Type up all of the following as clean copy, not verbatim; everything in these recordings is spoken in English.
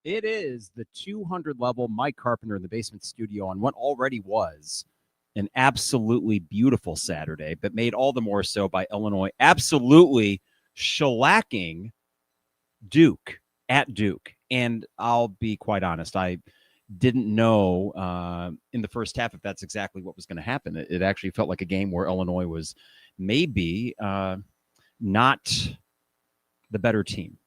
It is the 200 level Mike Carpenter in the basement studio on what already was an absolutely beautiful Saturday, but made all the more so by Illinois absolutely shellacking Duke at Duke. And I'll be quite honest, I didn't know in the first half if that's exactly what was going to happen. It actually felt like a game where Illinois was maybe not the better team.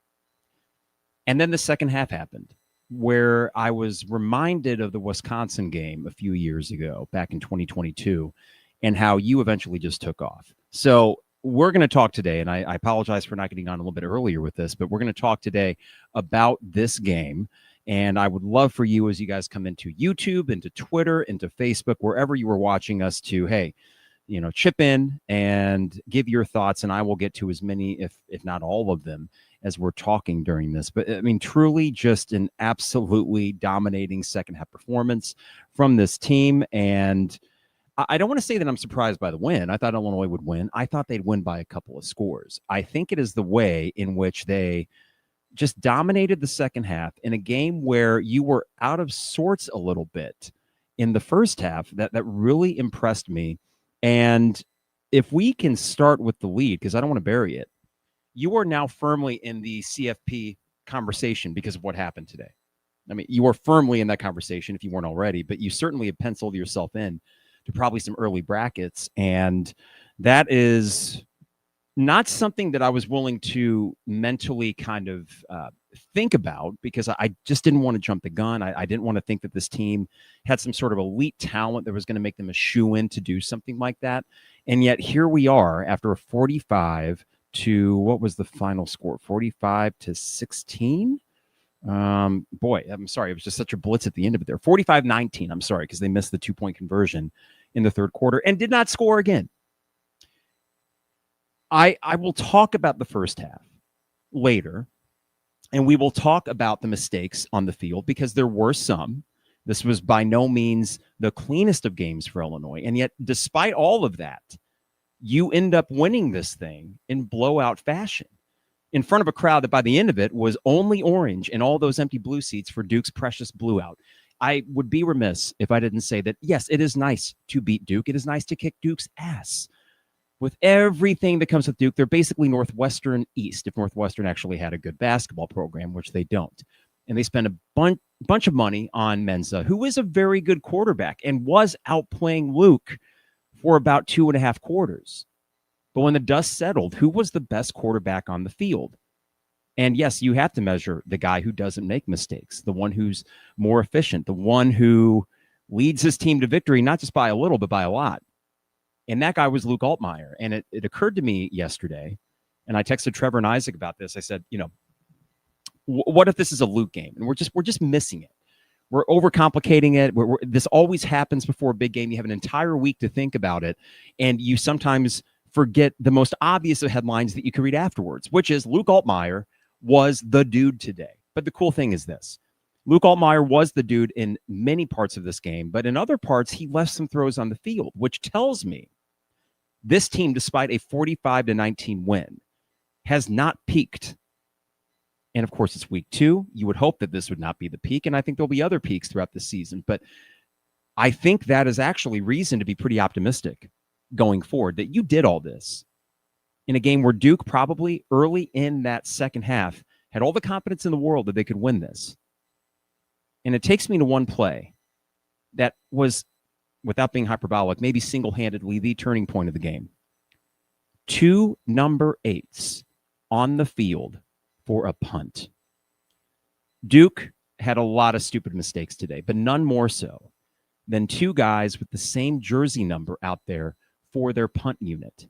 And then the second half happened, where I was reminded of the Wisconsin game a few years ago, back in 2022, and how you eventually just took off. So we're going to talk today, and I apologize for not getting on a little bit earlier with this, but we're going to talk today about this game. And I would love for you, as you guys come into YouTube, into Twitter, into Facebook, wherever you are watching us, to, hey, chip in and give your thoughts, and I will get to as many, if not all of them, as we're talking during this. But I mean, truly just an absolutely dominating second half performance from this team. And I don't want to say that I'm surprised by the win. I thought Illinois would win. I thought they'd win by a couple of scores. I think it is the way in which they just dominated the second half in a game where you were out of sorts a little bit in the first half. That really impressed me. And if we can start with the lead, because I don't want to bury it, you are now firmly in the CFP conversation because of what happened today. I mean, you are firmly in that conversation if you weren't already, but you certainly have penciled yourself in to probably some early brackets. And that is not something that I was willing to mentally kind of think about, because I just didn't want to jump the gun. I didn't want to think that this team had some sort of elite talent that was going to make them a shoe-in to do something like that. And yet here we are after a 45 to, what was the final score? 45-16. Boy, I'm sorry. It was just such a blitz at the end of it there. 45-19. I'm sorry, because they missed the 2-point conversion in the third quarter and did not score again. I will talk about the first half later, and we will talk about the mistakes on the field, because there were some. This was by no means the cleanest of games for Illinois. And yet, despite all of that, you end up winning this thing in blowout fashion in front of a crowd that by the end of it was only orange and all those empty blue seats for Duke's precious blowout. I would be remiss if I didn't say that, yes, it is nice to beat Duke. It is nice to kick Duke's ass. With everything that comes with Duke, they're basically Northwestern East, if Northwestern actually had a good basketball program, which they don't. And they spend a bunch of money on Mensa, who is a very good quarterback and was outplaying Luke for about 2.5 quarters. But when the dust settled, who was the best quarterback on the field? And yes, you have to measure the guy who doesn't make mistakes, the one who's more efficient, the one who leads his team to victory, not just by a little, but by a lot. And that guy was Luke Altmire. And it occurred to me yesterday, and I texted Trevor and Isaac about this. I said, what if this is a Luke game? And we're just missing it. We're overcomplicating it. This always happens before a big game. You have an entire week to think about it, and you sometimes forget the most obvious of headlines that you can read afterwards, which is Luke Altmire was the dude today. But the cool thing is this. Luke Altmire was the dude in many parts of this game, but in other parts, he left some throws on the field, which tells me this team, despite a 45-19 win, has not peaked. And of course, it's week 2. You would hope that this would not be the peak, and I think there'll be other peaks throughout the season. But I think that is actually reason to be pretty optimistic going forward, that you did all this in a game where Duke probably early in that second half had all the confidence in the world that they could win this. And it takes me to one play that was, without being hyperbolic, maybe single-handedly the turning point of the game. 2 number 8s on the field for a punt. Duke had a lot of stupid mistakes today, but none more so than 2 guys with the same jersey number out there for their punt unit.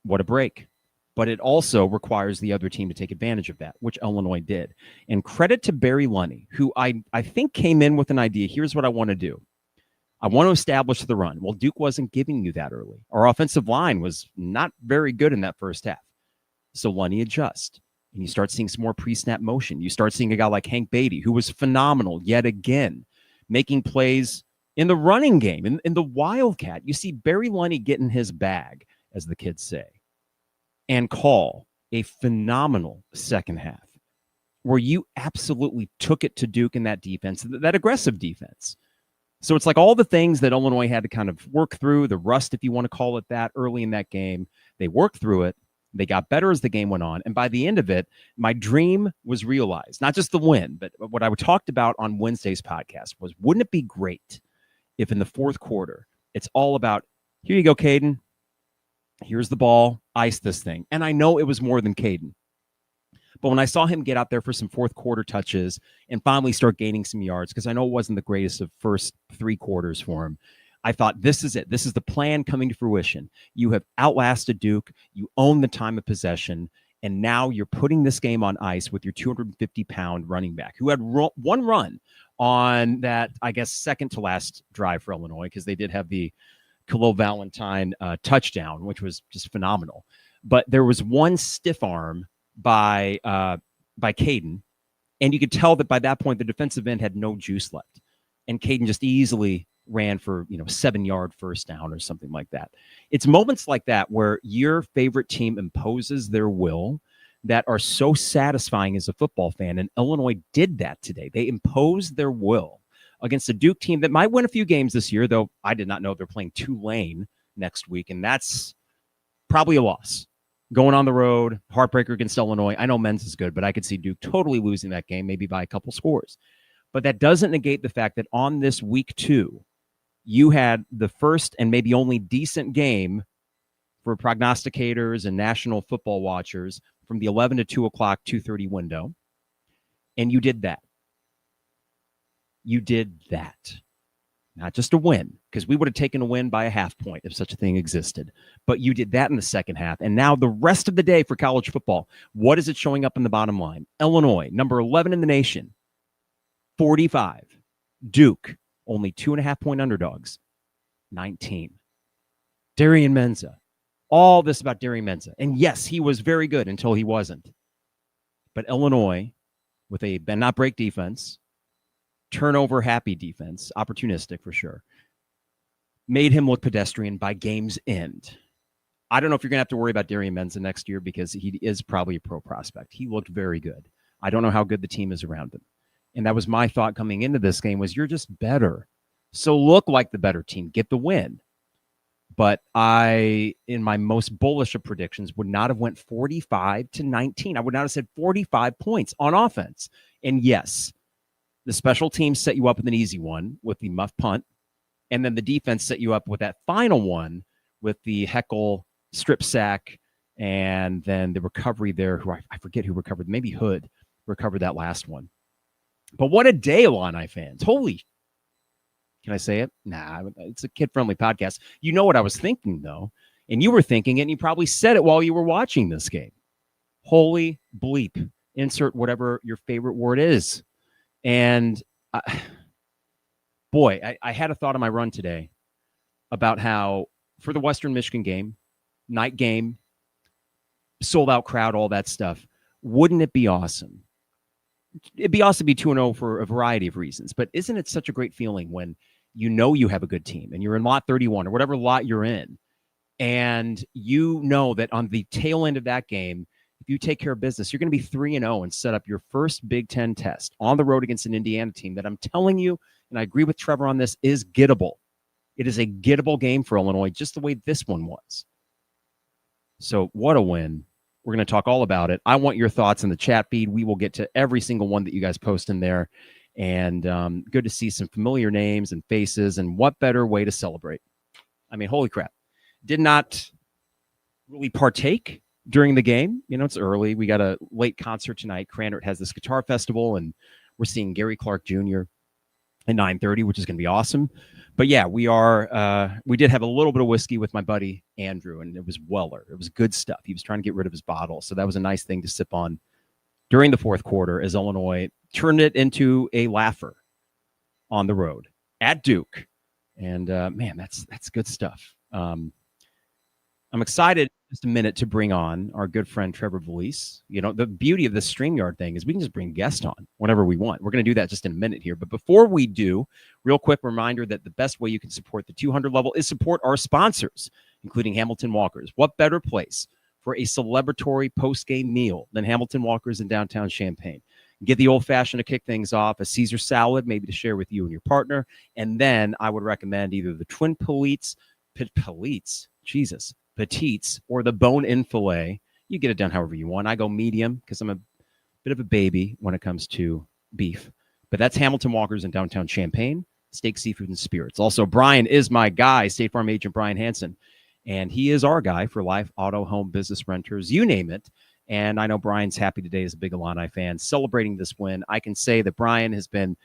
What a break. But it also requires the other team to take advantage of that, which Illinois did. And credit to Barry Lunney, who I think came in with an idea. Here's what I want to do. I want to establish the run. Well, Duke wasn't giving you that early. Our offensive line was not very good in that first half. So Lunney adjusts, and you start seeing some more pre-snap motion. You start seeing a guy like Hank Beatty, who was phenomenal yet again, making plays in the running game, in the Wildcat. You see Barry Lunney get in his bag, as the kids say, and call a phenomenal second half. where you absolutely took it to Duke in that defense, that aggressive defense. So it's like all the things that Illinois had to kind of work through, the rust, if you want to call it that, early in that game, they worked through it. They got better as the game went on. And by the end of it, my dream was realized, not just the win, but what I talked about on Wednesday's podcast was, wouldn't it be great if in the fourth quarter, it's all about, here you go, Caden. Here's the ball, ice this thing. And I know it was more than Caden. But when I saw him get out there for some fourth quarter touches and finally start gaining some yards, because I know it wasn't the greatest of first 3 quarters for him, I thought, this is it. This is the plan coming to fruition. You have outlasted Duke. You own the time of possession. And now you're putting this game on ice with your 250-pound running back, who had one run on that, I guess, second to last drive for Illinois, because they did have the Khalil Valentine touchdown, which was just phenomenal. But there was one stiff arm by Caden, and you could tell that by that point the defensive end had no juice left, and Caden just easily ran for 7-yard first down or something like that. It's moments like that where your favorite team imposes their will that are so satisfying as a football fan, and Illinois did that today. They imposed their will against a Duke team that might win a few games this year, though I did not know they're playing Tulane next week, and that's probably a loss. Going on the road, heartbreaker against Illinois. I know men's is good, but I could see Duke totally losing that game, maybe by a couple scores. But that doesn't negate the fact that on this week 2, you had the first and maybe only decent game for prognosticators and national football watchers from the 11 to 2 o'clock, 2:30 window. And you did that. You did that. Not just a win, because we would have taken a win by a half point if such a thing existed. But you did that in the second half. And now the rest of the day for college football, what is it showing up in the bottom line? Illinois, number 11 in the nation, 45. Duke, only 2.5-point underdogs, 19. Darian Menza. All this about Darian Menza. And yes, he was very good until he wasn't. But Illinois, with a bend not break defense, turnover happy defense, opportunistic for sure, made him look pedestrian by game's end. I don't know if you're going to have to worry about Darian Menza next year, because he is probably a pro prospect. He looked very good. I don't know how good the team is around him. And that was my thought coming into this game, was you're just better. So look like the better team, get the win. But I, in my most bullish of predictions, would not have went 45-19. I would not have said 45 points on offense. And yes, the special teams set you up with an easy one with the muff punt. And then the defense set you up with that final one with the heckle strip sack. And then the recovery there, who I forget who recovered. Maybe Hood recovered that last one. But what a day, Illini fans. Holy, can I say it? Nah, it's a kid-friendly podcast. You know what I was thinking, though. And you were thinking it, and you probably said it while you were watching this game. Holy bleep. Insert whatever your favorite word is. And boy, I had a thought on my run today about how for the Western Michigan game, night game, sold out crowd, all that stuff, wouldn't it be awesome? It'd be awesome to be 2-0 for a variety of reasons, but isn't it such a great feeling when you know you have a good team and you're in lot 31 or whatever lot you're in, and you know that on the tail end of that game, if you take care of business, you're going to be 3-0 and set up your first Big Ten test on the road against an Indiana team that I'm telling you, and I agree with Trevor on this, is gettable. It is a gettable game for Illinois, just the way this one was. So what a win. We're going to talk all about it. I want your thoughts in the chat feed. We will get to every single one that you guys post in there. And good to see some familiar names and faces. And what better way to celebrate? I mean, holy crap. Did not really partake during the game. You know, it's early. We got a late concert tonight. Crandert has this guitar festival, and we're seeing Gary Clark Jr. at 9:30, which is going to be awesome. But yeah, we did have a little bit of whiskey with my buddy Andrew, and it was Weller. It was good stuff. He was trying to get rid of his bottle. So that was a nice thing to sip on during the fourth quarter as Illinois turned it into a laugher on the road at Duke. And man, that's good stuff. I'm excited just a minute to bring on our good friend Trevor Vallese. You know, the beauty of this StreamYard thing is we can just bring guests on whenever we want. We're going to do that just in a minute here. But before we do, real quick reminder that the best way you can support the 200 level is support our sponsors, including Hamilton Walkers. What better place for a celebratory post-game meal than Hamilton Walkers in downtown Champaign? Get the old-fashioned to kick things off, a Caesar salad, maybe to share with you and your partner. And then I would recommend either the twin petites, or the bone-in filet. You get it done however you want. I go medium because I'm a bit of a baby when it comes to beef. But that's Hamilton Walkers in downtown Champaign, steak, seafood, and spirits. Also, Brian is my guy, State Farm agent Brian Hansen. And he is our guy for life, auto, home, business, renters, you name it. And I know Brian's happy today as a big Illini fan, celebrating this win. I can say that Brian has been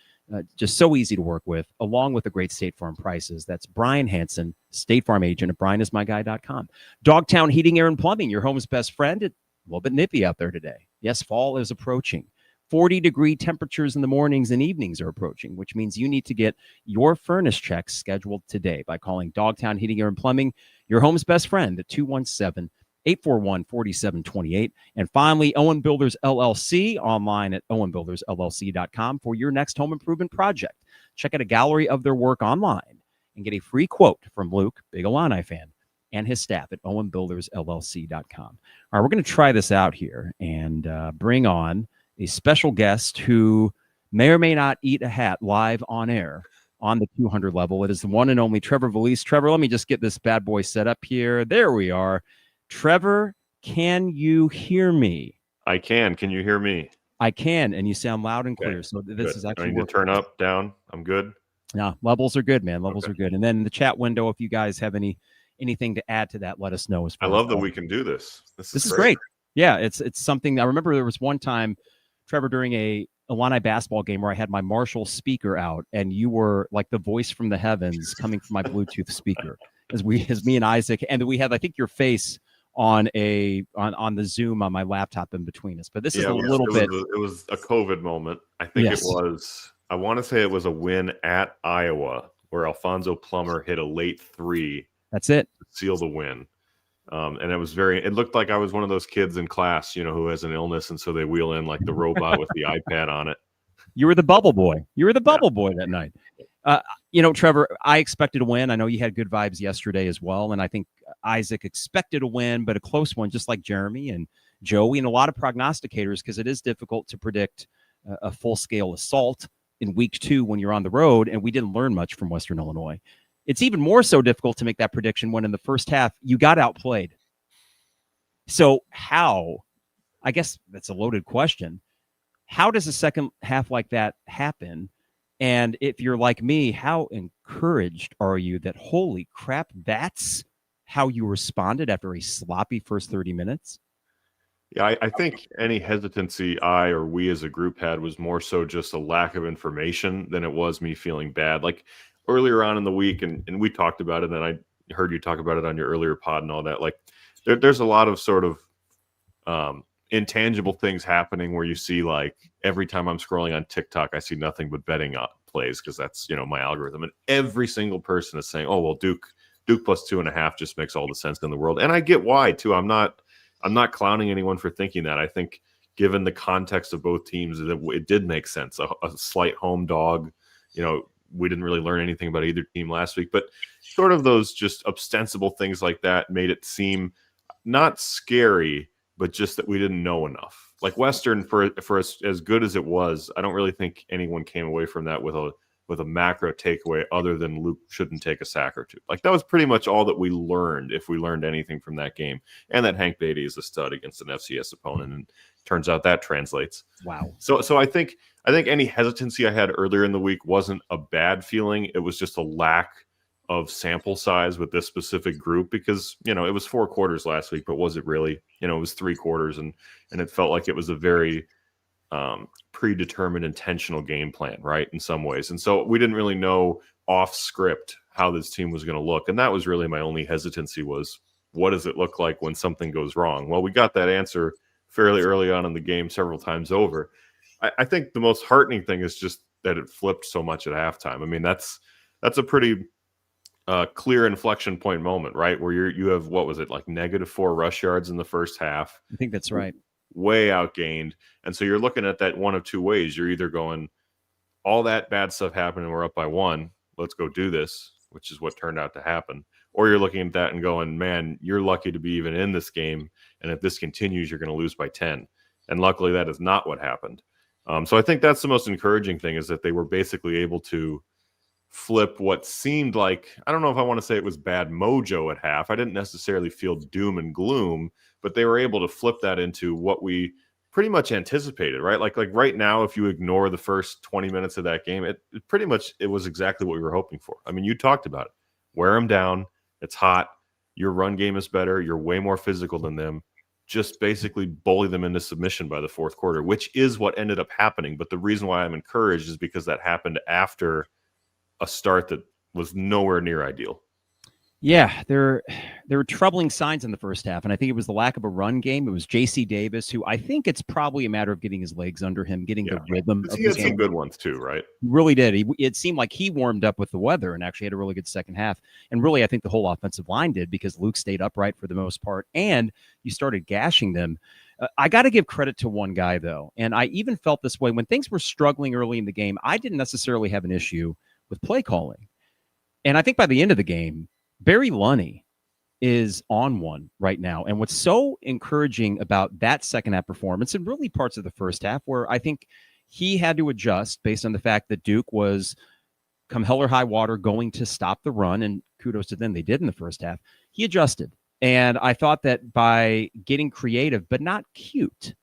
just so easy to work with, along with the great State Farm prices. That's Brian Hansen, State Farm agent at brianismyguy.com. Dogtown Heating, Air, and Plumbing, your home's best friend. It's a little bit nippy out there today. Yes, fall is approaching. 40-degree temperatures in the mornings and evenings are approaching, which means you need to get your furnace checks scheduled today by calling Dogtown Heating, Air, and Plumbing, your home's best friend, at 217-841-4728. And finally, Owen Builders LLC, online at owenbuildersllc.com for your next home improvement project. Check out a gallery of their work online and get a free quote from Luke, big Illini fan, and his staff at owenbuildersllc.com. All right, we're going to try this out here and bring on a special guest who may or may not eat a hat live on air on the 200 level. It is the one and only Trevor Vallese. Trevor, let me just get this bad boy set up here. There we are. Trevor, can you hear me? I can. Can you hear me? I can, and you sound loud and clear. Okay. So this Good. is actually I need to turn up, down. I'm good. No, levels are good, man. Levels are good. And then in the chat window, if you guys have anything to add to that, let us know. I love that we can do this. This is great. Yeah, it's something. I remember there was one time, Trevor, during a Illini basketball game where I had my Marshall speaker out, and you were like the voice from the heavens coming from my Bluetooth speaker as me and Isaac, and we had, I think, your face on the Zoom on my laptop in between us. But this is a little bit. It was a COVID moment. I think It was. I want to say it was a win at Iowa where Alfonso Plummer hit a late three. That's it. To seal the win. And it looked like I was one of those kids in class, who has an illness. And so they wheel in like the robot with the iPad on it. You were the bubble boy. Boy that night. Trevor, I expected a win. I know you had good vibes yesterday as well. And I think Isaac expected a win, but a close one, just like Jeremy and Joey and a lot of prognosticators, because it is difficult to predict a full-scale assault in week 2 when you're on the road. And we didn't learn much from Western Illinois. It's even more so difficult to make that prediction when in the first half you got outplayed. So how, I guess that's a loaded question, how does a second half like that happen? And if you're like me, how encouraged are you that, holy crap, that's how you responded after a sloppy first 30 minutes? Yeah, I think any hesitancy I or we as a group had was more so just a lack of information than it was me feeling bad. Like, earlier on in the week, and we talked about it, and I heard you talk about it on your earlier pod and all that. Like, there's a lot of sort of intangible things happening where you see, like, every time I'm scrolling on TikTok, I see nothing but betting plays because that's, my algorithm. And every single person is saying, oh, well, Duke plus 2.5 just makes all the sense in the world. And I get why, too. I'm not clowning anyone for thinking that. I think given the context of both teams, it did make sense. A slight home dog, we didn't really learn anything about either team last week, but sort of those just ostensible things like that made it seem not scary, but just that we didn't know enough. Like Western, for as good as it was, I don't really think anyone came away from that with a macro takeaway other than Luke shouldn't take a sack or two. Like, that was pretty much all that we learned, if we learned anything from that game, and that Hank Beatty is a stud against an FCS opponent, and turns out that translates. Wow. So I think any hesitancy I had earlier in the week wasn't a bad feeling. It was just a lack of sample size with this specific group because, it was 4 quarters last week, but was it really? It was 3 quarters, and it felt like it was a very predetermined, intentional game plan, right, in some ways. And so we didn't really know off script how this team was going to look. And that was really my only hesitancy was, what does it look like when something goes wrong? Well, we got that answer fairly early on in the game several times over. I think the most heartening thing is just that it flipped so much at halftime. I mean, that's a pretty clear inflection point moment, right? Where you have, what was it, like -4 rush yards in the first half. I think that's right. Way outgained. And so you're looking at that one of two ways. You're either going, all that bad stuff happened and we're up by 1. Let's go do this, which is what turned out to happen. Or you're looking at that and going, man, you're lucky to be even in this game. And if this continues, you're going to lose by 10. And luckily, that is not what happened. So I think that's the most encouraging thing, is that they were basically able to flip what seemed like, I don't know if I want to say it was bad mojo at half. I didn't necessarily feel doom and gloom, but they were able to flip that into what we pretty much anticipated, right? Like right now, if you ignore the first 20 minutes of that game, it pretty much, it was exactly what we were hoping for. I mean, you talked about it. Wear them down. It's hot. Your run game is better. You're way more physical than them. Just basically bully them into submission by the fourth quarter, which is what ended up happening. But the reason why I'm encouraged is because that happened after a start that was nowhere near ideal. Yeah, there were troubling signs in the first half, and I think it was the lack of a run game. It was J.C. Davis, who I think it's probably a matter of getting his legs under him, getting the rhythm of he the had game. some good ones too, right? He really did. It seemed like he warmed up with the weather and actually had a really good second half. And really, I think the whole offensive line did, because Luke stayed upright for the most part, and you started gashing them. I got to give credit to one guy, though, and I even felt this way when things were struggling early in the game. I didn't necessarily have an issue with play calling. And I think by the end of the game, Barry Lunney is on one right now. And what's so encouraging about that second half performance, and really parts of the first half, where I think he had to adjust based on the fact that Duke was, come hell or high water, going to stop the run, and kudos to them, they did in the first half. He adjusted. And I thought that by getting creative, but not cute,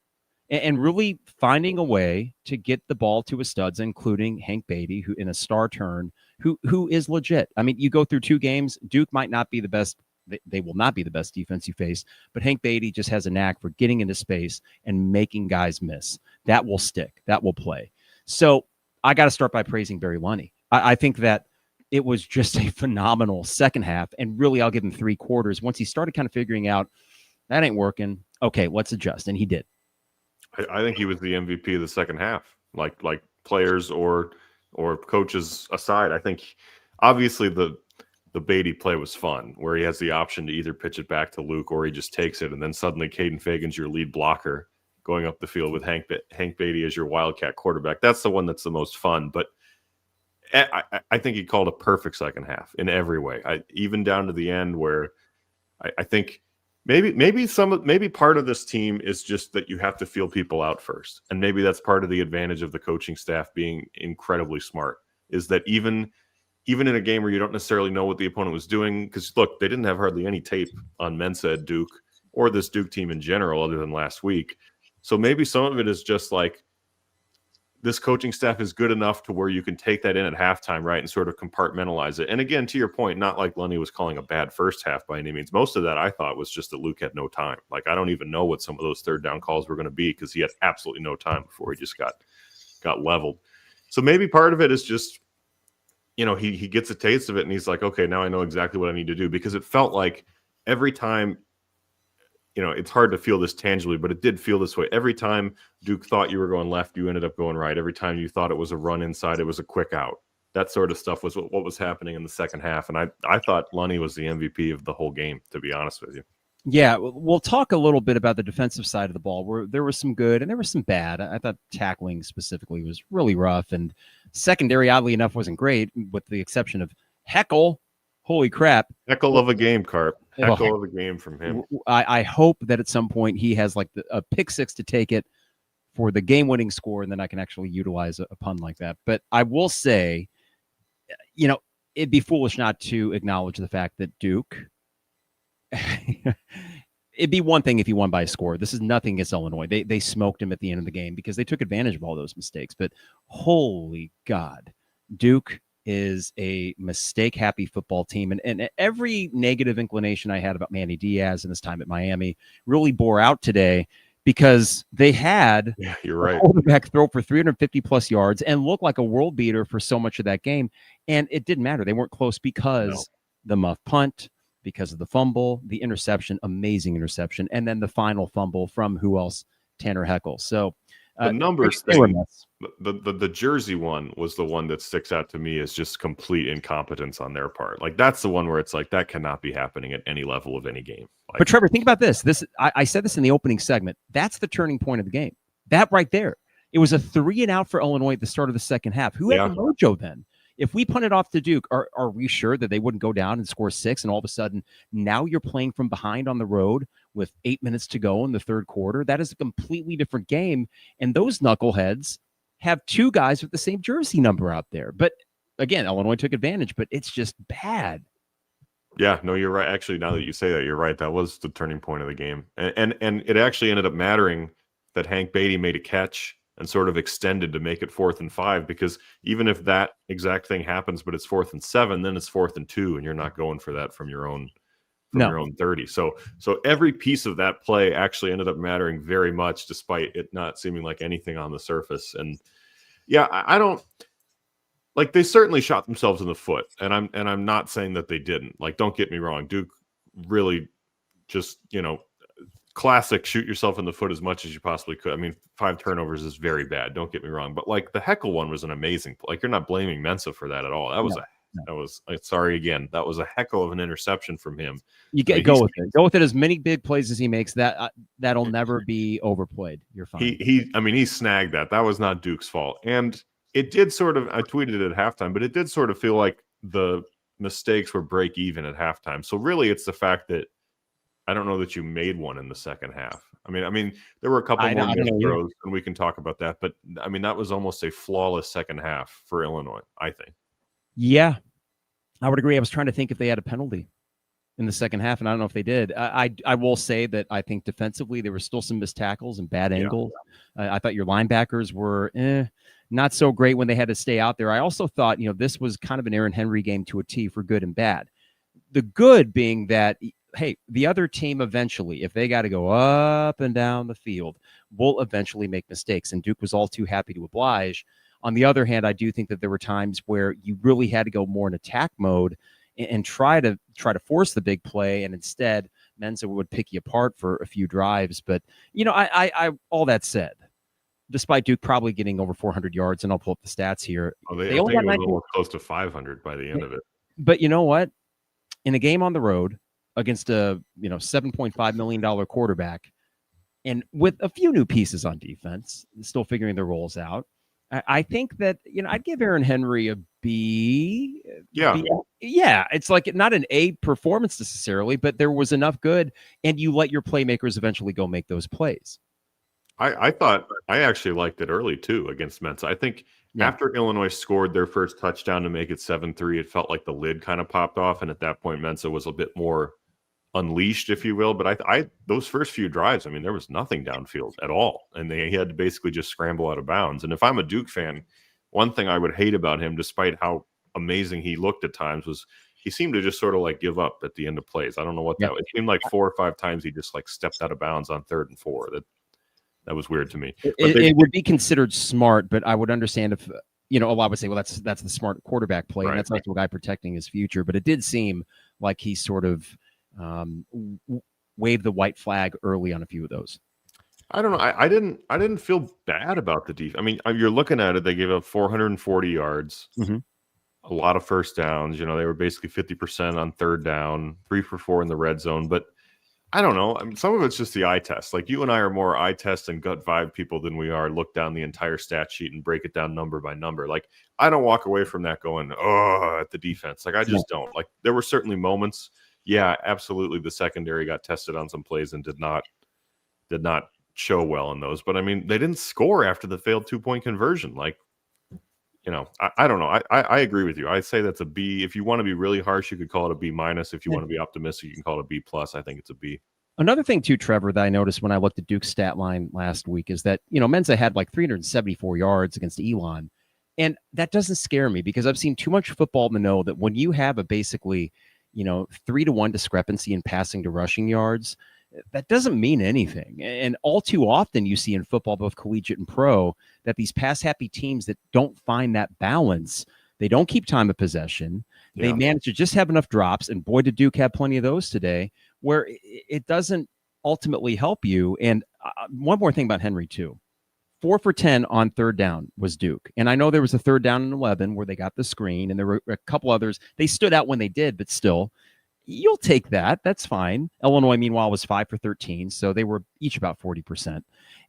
and really finding a way to get the ball to his studs, including Hank Beatty, who in a star turn, who is legit. I mean, you go through two games, Duke might not be the best. They will not be the best defense you face, but Hank Beatty just has a knack for getting into space and making guys miss. That will stick. That will play. So I got to start by praising Barry Lunney. I think that it was just a phenomenal second half, and really I'll give him 3 quarters. Once he started kind of figuring out, that ain't working, okay, let's adjust, and he did. I think he was the MVP of the second half, like players or coaches aside. I think obviously the Beatty play was fun, where he has the option to either pitch it back to Luke or he just takes it, and then suddenly Caden Fagan's your lead blocker going up the field with Hank Beatty as your Wildcat quarterback. That's the one that's the most fun. But I think he called a perfect second half in every way, even down to the end, where I think maybe part of this team is just that you have to feel people out first. And maybe that's part of the advantage of the coaching staff being incredibly smart, is that even in a game where you don't necessarily know what the opponent was doing, because look, they didn't have hardly any tape on Mensa at Duke or this Duke team in general other than last week. So maybe some of it is just like, this coaching staff is good enough to where you can take that in at halftime, right, and sort of compartmentalize it. And again, to your point, not like Lunney was calling a bad first half by any means. Most of that, I thought, was just that Luke had no time. Like, I don't even know what some of those third down calls were going to be, because he had absolutely no time before he just got leveled. So maybe part of it is just, he gets a taste of it and he's like, okay, now I know exactly what I need to do, because it felt like every time, it's hard to feel this tangibly, but it did feel this way. Every time Duke thought you were going left, you ended up going right. Every time you thought it was a run inside, it was a quick out. That sort of stuff was what was happening in the second half. And I thought Lunney was the MVP of the whole game, to be honest with you. Yeah, we'll talk a little bit about the defensive side of the ball, where there was some good and there was some bad. I thought tackling specifically was really rough, and secondary, oddly enough, wasn't great, with the exception of Heckle. Holy crap. Heckle of a game, Carp. Heckle of a game from him. I hope that at some point he has like a pick six to take it for the game-winning score, and then I can actually utilize a pun like that. But I will say, it'd be foolish not to acknowledge the fact that Duke, it'd be one thing if he won by a score. This is nothing against Illinois. They smoked him at the end of the game because they took advantage of all those mistakes. But holy God, Duke is a mistake-happy football team. And every negative inclination I had about Manny Diaz and his time at Miami really bore out today, because they had you're right, a quarterback throw for 350-plus yards and look like a world beater for so much of that game. And it didn't matter. They weren't close because the muff punt, because of the fumble, the interception, amazing interception, and then the final fumble from who else? Tanner Heckle. So the numbers thing, the Jersey one was the one that sticks out to me as just complete incompetence on their part. Like, that's the one where it's like, that cannot be happening at any level of any game. Like, but Trevor, think about this. I said this in the opening segment. That's the turning point of the game. That right there. It was a 3-and-out for Illinois at the start of the second half. Who had the mojo then? If we punted off to Duke, are we sure that they wouldn't go down and score 6, and all of a sudden now you're playing from behind on the road with 8 minutes to go in the third quarter? That is a completely different game. And those knuckleheads have two guys with the same jersey number out there. But again, Illinois took advantage, but it's just bad. Yeah, no, you're right. Actually, now that you say that, you're right. That was the turning point of the game. And it actually ended up mattering that Hank Beatty made a catch and sort of extended to make it 4th and 5, because even if that exact thing happens, but it's 4th and 7, then it's 4th and 2, and you're not going for that from your own your own 30. So every piece of that play actually ended up mattering very much, despite it not seeming like anything on the surface. And yeah, I don't like, they certainly shot themselves in the foot, and I'm not saying that they didn't. Like, don't get me wrong, Duke really just, classic shoot yourself in the foot as much as you possibly could. I mean, 5 turnovers is very bad, don't get me wrong, but like the Heckle one was an amazing play. Like, you're not blaming Mensa for that at all. That was sorry again, that was a heckle of an interception from him. You go with it. Go with it. As many big plays as he makes, that'll never be overplayed. You're fine. He snagged that. That was not Duke's fault. And it did sort of, I tweeted it at halftime, but it did sort of feel like the mistakes were break even at halftime. So really, it's the fact that I don't know that you made one in the second half. I mean, there were a couple more throws, and we can talk about that. But I mean, that was almost a flawless second half for Illinois, I think. Yeah, I would agree. I was trying to think if they had a penalty in the second half, and I don't know if they did. I will say that I think defensively there were still some missed tackles and bad angles. I thought your linebackers were not so great when they had to stay out there. I also thought, this was kind of an Aaron Henry game to a T for good and bad. The good being that, hey, the other team eventually, if they got to go up and down the field, will eventually make mistakes. And Duke was all too happy to oblige. On the other hand, I do think that there were times where you really had to go more in attack mode and try to force the big play. And instead, Mensa would pick you apart for a few drives. But, I all that said, despite Duke probably getting over 400 yards, and I'll pull up the stats here. They only got almost close to 500 by the end of it. But you know what? In a game on the road against a $7.5 million quarterback, and with a few new pieces on defense, still figuring their roles out, I think that I'd give Aaron Henry a B. Yeah. Yeah, it's like not an A performance necessarily, but there was enough good, and you let your playmakers eventually go make those plays. I thought I actually liked it early too against Mensa. I think after Illinois scored their first touchdown to make it 7-3, it felt like the lid kind of popped off, and at that point Mensa was a bit more unleashed, if you will. But I those first few drives, I mean, there was nothing downfield at all, and he had to basically just scramble out of bounds. And if I'm a Duke fan, one thing I would hate about him, despite how amazing he looked at times, was he seemed to just sort of like give up at the end of plays. I don't know what that was. It seemed like 4 or 5 times he just like stepped out of bounds on 3rd and 4. That was weird to me. It would be considered smart, but I would understand if, a lot would say, well, that's the smart quarterback play. Right. And that's also a guy protecting his future. But it did seem like he sort of waved the white flag early on a few of those. I don't know. I didn't feel bad about the defense. I mean, you're looking at it. They gave up 440 yards, a lot of first downs. They were basically 50% on 3rd down, 3 for 4 in the red zone. But I don't know. I mean, some of it's just the eye test. Like, you and I are more eye test and gut vibe people than we are look down the entire stat sheet and break it down number by number. Like, I don't walk away from that going, oh, at the defense. Like, I just don't. Like, there were certainly moments. Yeah, absolutely. The secondary got tested on some plays and did not show well in those. But I mean, they didn't score after the failed 2-point conversion. Like, I don't know. I agree with you. I say that's a B. If you want to be really harsh, you could call it a B-. If you want to be optimistic, you can call it a B+. I think it's a B. Another thing too, Trevor, that I noticed when I looked at Duke's stat line last week is that, Mensa had like 374 yards against Elon. And that doesn't scare me, because I've seen too much football to know that when you have a basically, 3-to-1 discrepancy in passing to rushing yards, that doesn't mean anything. And all too often you see in football, both collegiate and pro, that these pass-happy teams that don't find that balance, they don't keep time of possession. They manage to just have enough drops. And boy, did Duke have plenty of those today, where it doesn't ultimately help you. And one more thing about Henry, too. 4 for 10 on 3rd down was Duke. And I know there was a 3rd down and 11 where they got the screen, and there were a couple others. They stood out when they did, but still, you'll take that. That's fine. Illinois, meanwhile, was 5 for 13, so they were each about 40%.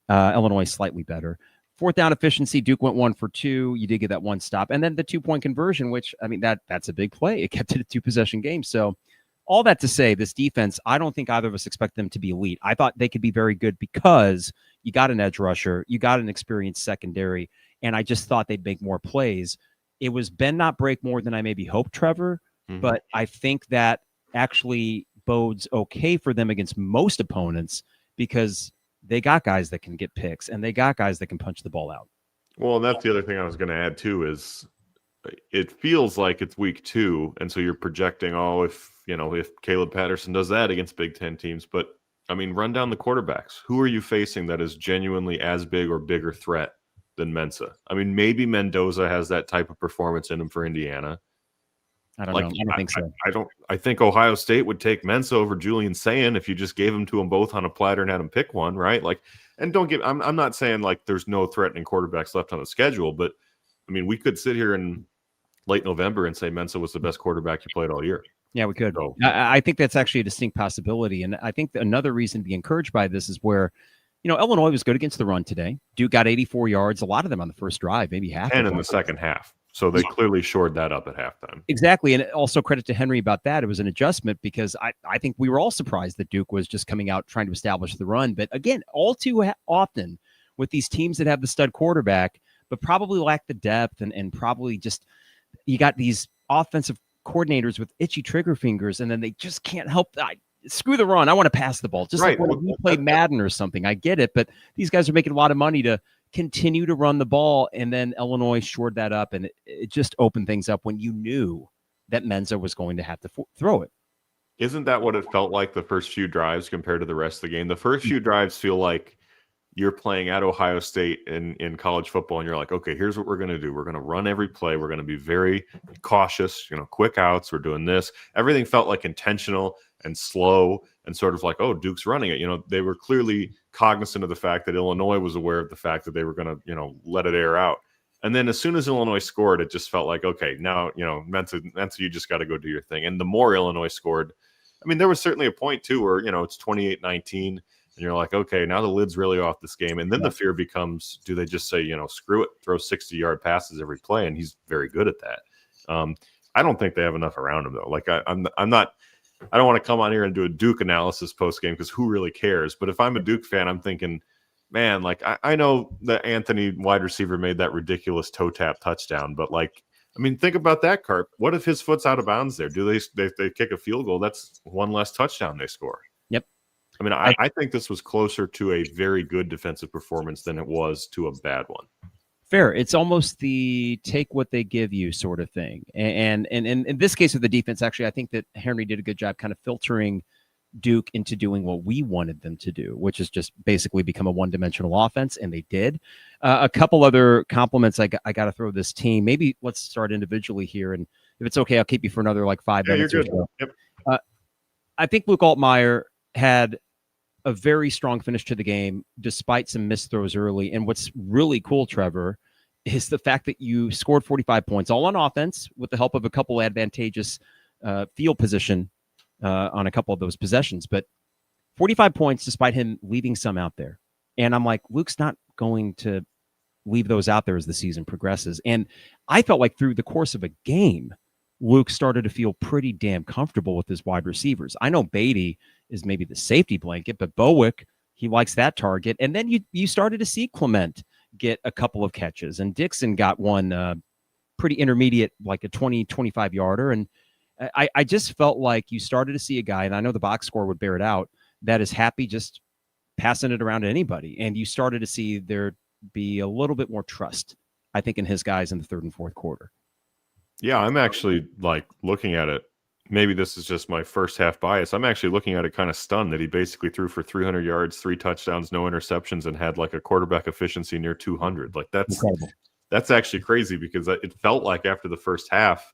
Illinois slightly better. 4th down efficiency, Duke went 1 for 2. You did get that one stop. And then the 2-point conversion, which, I mean, that's a big play. It kept it a 2-possession game. So all that to say, this defense, I don't think either of us expect them to be elite. I thought they could be very good because you got an edge rusher, you got an experienced secondary, and I just thought they'd make more plays. It was bend not break more than I maybe hoped, Trevor, but I think that actually bodes okay for them against most opponents because they got guys that can get picks and they got guys that can punch the ball out. Well, and that's the other thing I was going to add too is it feels like it's week 2, and so you're projecting, if Caleb Patterson does that against Big Ten teams, but I mean, run down the quarterbacks. Who are you facing that is genuinely as big or bigger threat than Mensa? I mean, maybe Mendoza has that type of performance in him for Indiana. I don't know. I don't think so. I think Ohio State would take Mensa over Julian Sayin if you just gave them to them both on a platter and had them pick one, right? And I'm not saying like there's no threatening quarterbacks left on the schedule, but I mean, we could sit here in late November and say Mensa was the best quarterback you played all year. Yeah, we could. So, I think that's actually a distinct possibility. And I think another reason to be encouraged by this is where, Illinois was good against the run today. Duke got 84 yards, a lot of them on the first drive, maybe half. And in the second half. So they clearly shored that up at halftime. Exactly. And also credit to Henry about that. It was an adjustment because I think we were all surprised that Duke was just coming out trying to establish the run. But again, all too often with these teams that have the stud quarterback, but probably lack the depth and probably just you got these offensive coordinators with itchy trigger fingers, and then they just can't help screw the run. I want to pass the ball. Just right. Like when we play Madden or something. I get it, but these guys are making a lot of money to continue to run the ball, and then Illinois shored that up, and it just opened things up when you knew that Mensa was going to have to throw it. Isn't that what it felt like the first few drives compared to the rest of the game? The first few drives feel like you're playing at Ohio State in college football, and you're like, okay, here's what we're going to do. We're going to run every play. We're going to be very cautious, quick outs. We're doing this. Everything felt like intentional and slow and sort of like, oh, Duke's running it. They were clearly cognizant of the fact that Illinois was aware of the fact that they were going to, let it air out. And then as soon as Illinois scored, it just felt like, okay, now, Mensa, you just got to go do your thing. And the more Illinois scored, I mean, there was certainly a point too where, it's 28-19 and you're like, okay, now the lid's really off this game. And then the fear becomes, do they just say, screw it, throw 60-yard passes every play? And he's very good at that. I don't think they have enough around him though. Like I don't want to come on here and do a Duke analysis post game because who really cares? But if I'm a Duke fan, I'm thinking, man, like I know that Anthony wide receiver made that ridiculous toe tap touchdown, but think about that, Carp. What if his foot's out of bounds there? Do they kick a field goal? That's one less touchdown they score. Yep. I think this was closer to a very good defensive performance than it was to a bad one. Fair. It's almost the take what they give you sort of thing. And in this case with the defense, actually, I think that Henry did a good job kind of filtering Duke into doing what we wanted them to do, which is just basically become a one-dimensional offense, and they did. A couple other compliments I got to throw this team. Maybe let's start individually here, and if it's okay, I'll keep you for another 5 minutes or so. Yep. I think Luke Altmire had a very strong finish to the game, despite some missed throws early. And what's really cool, Trevor, is the fact that you scored 45 points, all on offense, with the help of a couple advantageous field position on a couple of those possessions. But 45 points, despite him leaving some out there. And I'm like, Luke's not going to leave those out there as the season progresses. And I felt like through the course of a game, Luke started to feel pretty damn comfortable with his wide receivers. I know Beatty is maybe the safety blanket, but Bowick, he likes that target. And then you started to see Clement get a couple of catches, and Dixon got one pretty intermediate, like a 20, 25 yarder. And I just felt like you started to see a guy, and I know the box score would bear it out, that is happy just passing it around to anybody. And you started to see there be a little bit more trust, I think, in his guys in the third and fourth quarter. Yeah, I'm actually looking at it. Maybe this is just my first half bias. I'm actually looking at it kind of stunned that he basically threw for 300 yards, 3 touchdowns, no interceptions, and had a quarterback efficiency near 200. That's incredible. That's actually crazy because it felt like after the first half,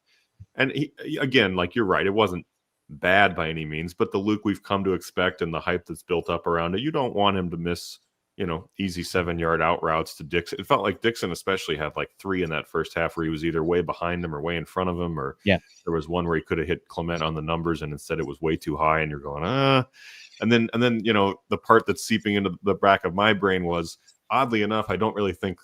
and again, you're right, it wasn't bad by any means, but the Luke we've come to expect and the hype that's built up around it, you don't want him to miss easy 7-yard out routes to Dixon. It felt like Dixon especially had 3 in that first half where he was either way behind him or way in front of him, or there was one where he could have hit Clement on the numbers and instead it was way too high and you're going, And then the part that's seeping into the back of my brain was, oddly enough, I don't really think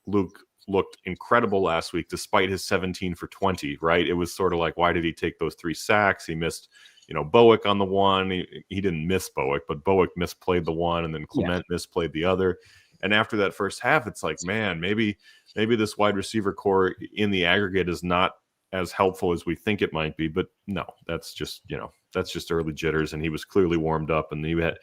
Luke looked incredible last week despite his 17 for 20, right? It was sort of like, why did he take those 3 sacks? He missed Bowick on the one. He didn't miss Bowick, but Bowick misplayed the one, and then Clement misplayed the other. And after that first half, it's like, man, maybe maybe this wide receiver core in the aggregate is not as helpful as we think it might be. But no, that's just early jitters, and he was clearly warmed up, and he had.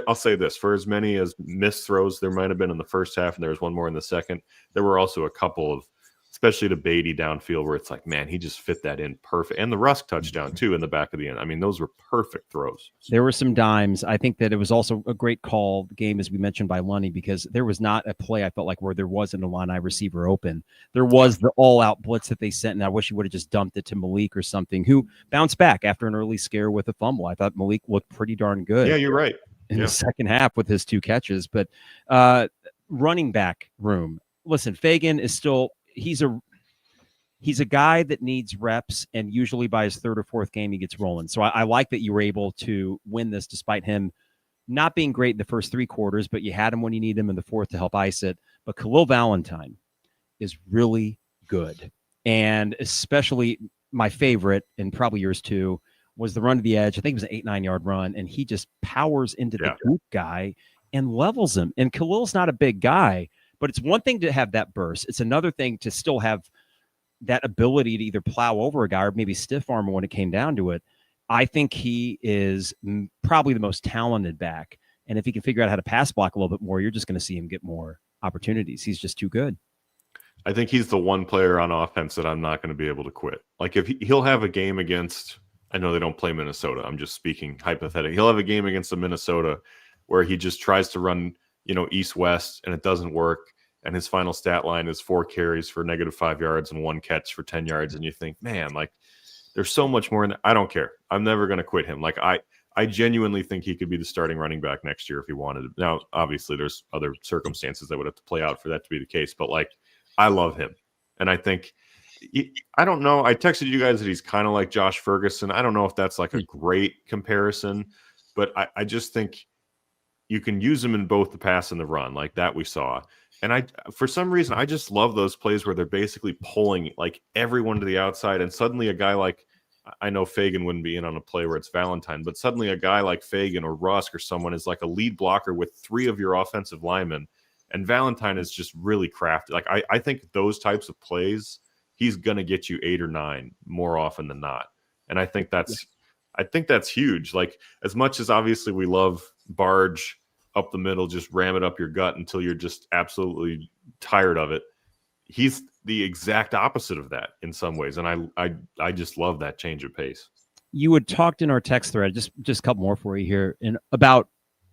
I'll say this, for as many as missed throws there might have been in the first half, and there was one more in the second, there were also a couple of, especially to Beatty downfield, where it's like, man, he just fit that in perfect. And the Rusk touchdown, too, in the back of the end. I mean, those were perfect throws. There were some dimes. I think that it was also a great call, the game, as we mentioned, by Lunney, because there was not a play, I felt like, where there wasn't a Illini receiver open. There was the all-out blitz that they sent, and I wish he would have just dumped it to Malik or something, who bounced back after an early scare with a fumble. I thought Malik looked pretty darn good. Yeah, you're right. In the second half with his 2 catches. But running back room, listen, Fagan is still – he's a guy that needs reps, and usually by his 3rd or 4th game, he gets rolling. So I like that you were able to win this despite him not being great in the first 3 quarters, but you had him when you need him in the 4th to help ice it. But Khalil Valentine is really good. And especially my favorite, and probably yours too, was the run to the edge. I think it was an 8-9 yard run, and he just powers into the Duke guy and levels him. And Khalil's not a big guy, but it's one thing to have that burst. It's another thing to still have that ability to either plow over a guy or maybe stiff arm when it came down to it. I think he is probably the most talented back. And if he can figure out how to pass block a little bit more, you're just going to see him get more opportunities. He's just too good. I think he's the one player on offense that I'm not going to be able to quit. Like if he'll have a game against, I know they don't play Minnesota, I'm just speaking hypothetically. He'll have a game against the Minnesota where he just tries to run, east-west, and it doesn't work. And his final stat line is 4 carries for -5 yards and 1 catch for 10 yards. And you think, man, like there's so much more in that. I don't care. I'm never going to quit him. Like I genuinely think he could be the starting running back next year if he wanted to. Now, obviously there's other circumstances that would have to play out for that to be the case, but like, I love him. And I think, I don't know. I texted you guys that he's kind of like Josh Ferguson. I don't know if that's like a great comparison, but I just think you can use him in both the pass and the run like that we saw. And for some reason, I just love those plays where they're basically pulling like everyone to the outside. And suddenly a guy like, I know Fagan wouldn't be in on a play where it's Valentine, but suddenly a guy like Fagan or Rusk or someone is like a lead blocker with 3 of your offensive linemen. And Valentine is just really crafty. Like I think those types of plays, he's going to get you 8 or 9 more often than not. And I think that's huge. Like as much as obviously we love barge up the middle, just ram it up your gut until you're just absolutely tired of it. He's the exact opposite of that in some ways. And I just love that change of pace. You had talked in our text thread, just a couple more for you here, and about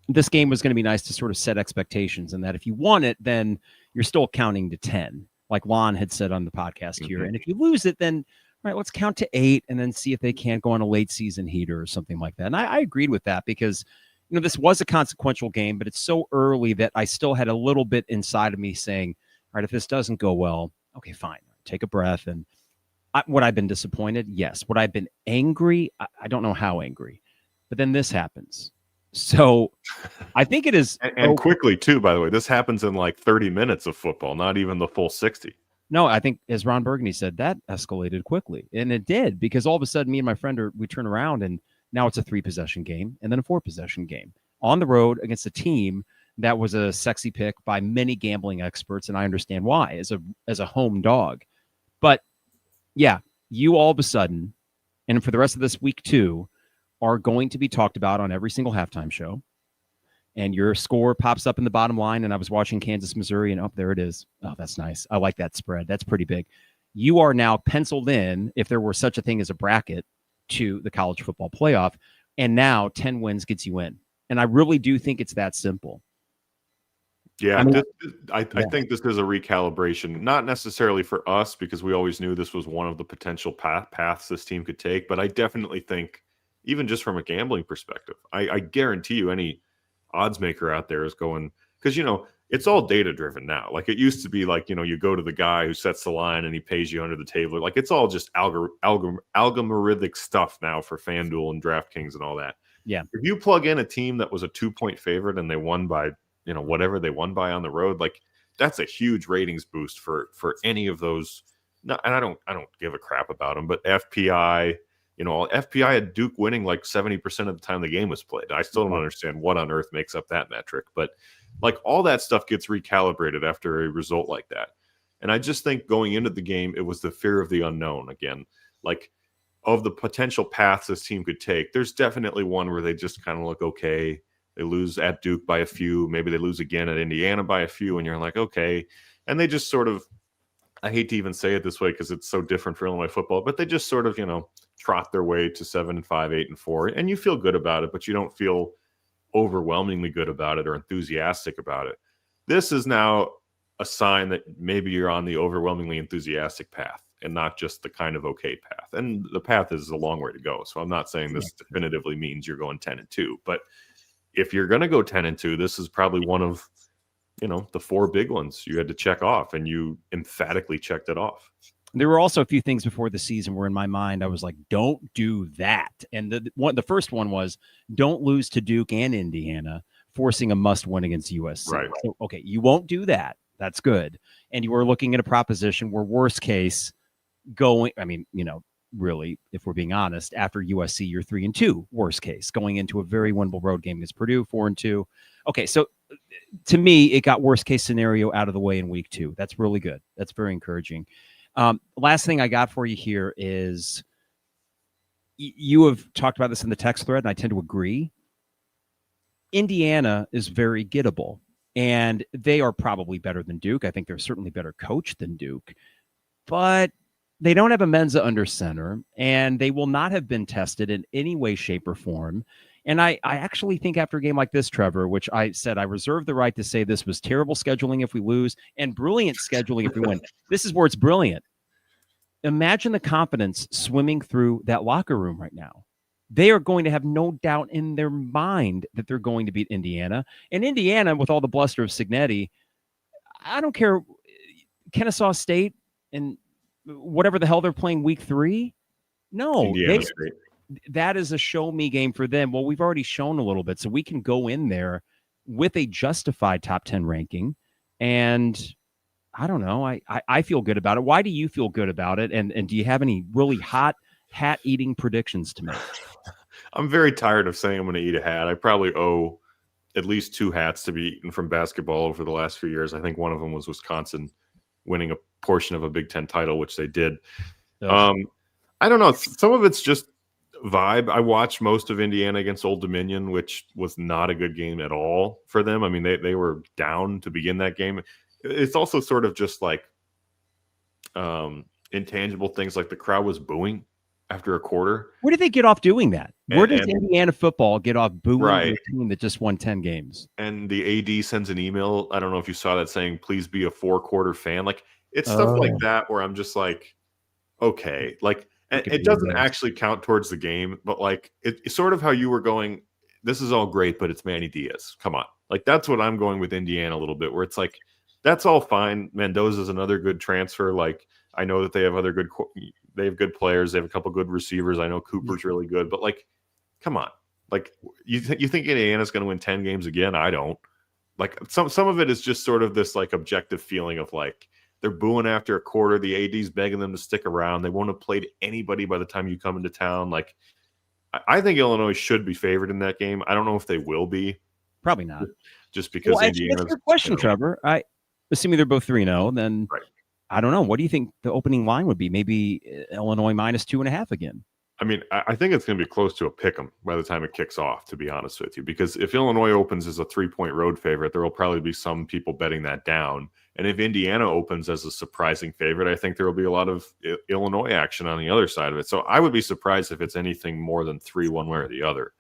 this game was going to be nice to sort of set expectations, and that if you won it, then you're still counting to 10, like Lon had said on the podcast here. And if you lose it, then right, let's count to 8 and then see if they can't go on a late season heater or something like that. And I agreed with that because, this was a consequential game, but it's so early that I still had a little bit inside of me saying, all right, if this doesn't go well, okay, fine, take a breath. And would I have been disappointed? Yes. Would I have been angry? I don't know how angry, but then this happens. So I think it is. And quickly too, by the way, this happens in like 30 minutes of football, not even the full 60. No, I think as Ron Burgundy said, that escalated quickly. And it did, because all of a sudden me and my friend we turn around and now it's a 3-possession game and then a 4-possession game on the road against a team that was a sexy pick by many gambling experts. And I understand why as a home dog. But yeah, you all of a sudden, and for the rest of this week too, are going to be talked about on every single halftime show. And your score pops up in the bottom line. And I was watching Kansas, Missouri, and there it is. Oh, that's nice. I like that spread. That's pretty big. You are now penciled in, if there were such a thing as a bracket, to the college football playoff. And now 10 wins gets you in. And I really do think it's that simple. Yeah, I think this is a recalibration, not necessarily for us, because we always knew this was one of the potential paths this team could take. But I definitely think, even just from a gambling perspective, I guarantee you any odds maker out there is going, because, it's all data driven now. Like it used to be like, you go to the guy who sets the line and he pays you under the table. Like it's all just algorithmic stuff now for FanDuel and DraftKings and all that. Yeah. If you plug in a team that was a 2-point favorite and they won by, whatever they won by on the road, like that's a huge ratings boost for any of those. No, and I don't give a crap about them, but FPI, FPI had Duke winning like 70% of the time the game was played. I still don't understand what on earth makes up that metric, but like all that stuff gets recalibrated after a result like that. And I just think going into the game, it was the fear of the unknown again. Like, of the potential paths this team could take, there's definitely one where they just kind of look okay. They lose at Duke by a few. Maybe they lose again at Indiana by a few. And you're like, okay. And they just sort of, I hate to even say it this way because it's so different for Illinois football, but they just sort of, trot their way to 7-5, 8-4. And you feel good about it, but you don't feel overwhelmingly good about it or enthusiastic about it. This is now a sign that maybe you're on the overwhelmingly enthusiastic path and not just the kind of okay path. And the path is a long way to go. So I'm not saying this definitively means you're going 10-2, but if you're going to go 10-2, this is probably one of, the 4 big ones you had to check off, and you emphatically checked it off. There were also a few things before the season where in my mind I was like, don't do that. And the first one was don't lose to Duke and Indiana, forcing a must win against USC. Right. So, okay, you won't do that. That's good. And you were looking at a proposition where worst case really, if we're being honest, after USC, you're 3-2, worst case, going into a very winnable road game against Purdue, 4-2. Okay, so to me, it got worst case scenario out of the way in week 2. That's really good. That's very encouraging. Last thing I got for you here is you have talked about this in the text thread, and I tend to agree. Indiana is very gettable, and they are probably better than Duke. I think they're certainly better coached than Duke, but they don't have a Menza under center, and they will not have been tested in any way, shape, or form. And I actually think after a game like this, Trevor, which I said I reserve the right to say this was terrible scheduling if we lose and brilliant scheduling if we win. This is where it's brilliant. Imagine the confidence swimming through that locker room right now. They are going to have no doubt in their mind that they're going to beat Indiana. And Indiana, with all the bluster of Signetti, I don't care. Kennesaw State and whatever the hell they're playing week 3. No, that is a show me game for them. Well, we've already shown a little bit, so we can go in there with a justified top 10 ranking. And I don't know. I feel good about it. Why do you feel good about it? And do you have any really hot hat eating predictions to make? I'm very tired of saying I'm going to eat a hat. I probably owe at least 2 hats to be eaten from basketball over the last few years. I think one of them was Wisconsin winning a portion of a Big Ten title, which they did. I don't know. Some of it's just vibe. I watched most of Indiana against Old Dominion, which was not a good game at all for them. I mean, they were down to begin that game. It's also sort of just like intangible things, like the crowd was booing after a quarter. Where did they get off doing that? Where does Indiana football get off booing a team that just won 10 games? And the AD sends an email. I don't know if you saw that, saying, please be a 4-quarter fan. Like, it's stuff like that where I'm just like, okay, like, and it doesn't actually count towards the game, but like, it's sort of how you were going, this is all great, but it's Manny Diaz. Come on. Like, that's what I'm going with Indiana a little bit, where it's like, that's all fine. Mendoza's another good transfer. Like, I know that they have they have good players. They have a couple good receivers. I know Cooper's really good, but like, come on. Like, you think Indiana's going to win 10 games again? I don't. Like, some of it is just sort of this like objective feeling of like, they're booing after a quarter. The AD's begging them to stick around. They won't have played anybody by the time you come into town. Like, I think Illinois should be favored in that game. I don't know if they will be. Probably not. Just because Indiana's... That's your question, Trevor. Assuming they're both 3-0, then I don't know. What do you think the opening line would be? Maybe Illinois minus 2.5 again. I mean, I think it's going to be close to a pick'em by the time it kicks off, to be honest with you, because if Illinois opens as a 3-point road favorite, there will probably be some people betting that down. And if Indiana opens as a surprising favorite, I think there will be a lot of Illinois action on the other side of it. So I would be surprised if it's anything more than 3 one way or the other.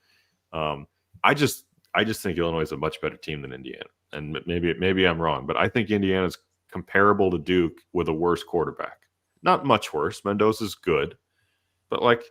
I just think Illinois is a much better team than Indiana. And maybe I'm wrong, but I think Indiana's comparable to Duke with a worse quarterback. Not much worse. Mendoza's good. But like,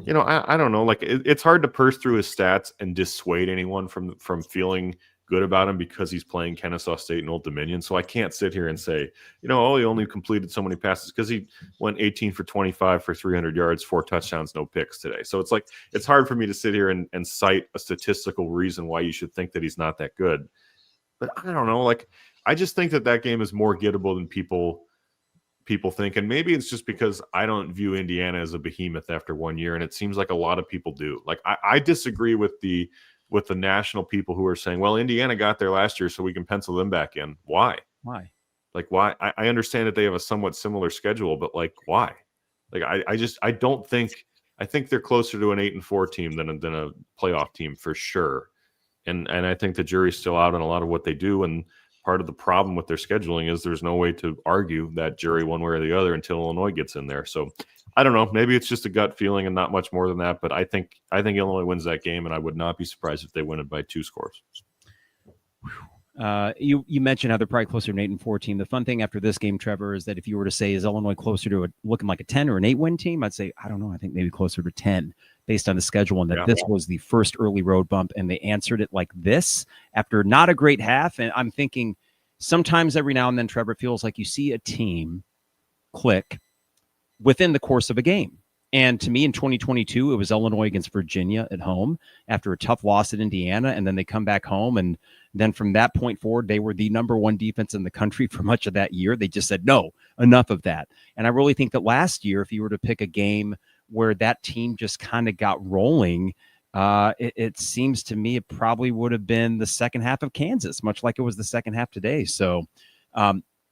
I don't know. Like, it's hard to purse through his stats and dissuade anyone from feeling good about him because he's playing Kennesaw State and Old Dominion. So I can't sit here and say, he only completed so many passes because he went 18 for 25 for 300 yards, 4 touchdowns, no picks today. So it's like, it's hard for me to sit here and cite a statistical reason why you should think that he's not that good. But I don't know. Like, I just think that game is more gettable than people think. And maybe it's just because I don't view Indiana as a behemoth after 1 year. And it seems like a lot of people do. Like, I disagree with the national people who are saying, well, Indiana got there last year, so we can pencil them back in. Why? Like, why? I understand that they have a somewhat similar schedule, but like, why? Like, I don't think. I think they're closer to an 8-4 team than a playoff team for sure. And I think the jury's still out on a lot of what they do. And part of the problem with their scheduling is there's no way to argue that jury one way or the other until Illinois gets in there. So I don't know. Maybe it's just a gut feeling and not much more than that. But I think Illinois wins that game, and I would not be surprised if they win it by 2 scores. You mentioned how they're probably closer to an 8-4 team. The fun thing after this game, Trevor, is that if you were to say, is Illinois closer to looking like a 10 or an 8-win team? I'd say, I don't know. I think maybe closer to 10 based on the schedule, and that this was the first early road bump, and they answered it like this after not a great half. And I'm thinking sometimes every now and then, Trevor, it feels like you see a team click within the course of a game. And to me, in 2022, it was Illinois against Virginia at home after a tough loss at Indiana, and then they come back home. And then from that point forward, they were the number 1 defense in the country for much of that year. They just said, no, enough of that. And I really think that last year, if you were to pick a game where that team just kind of got rolling, it seems to me it probably would have been the second half of Kansas, much like it was the second half today. So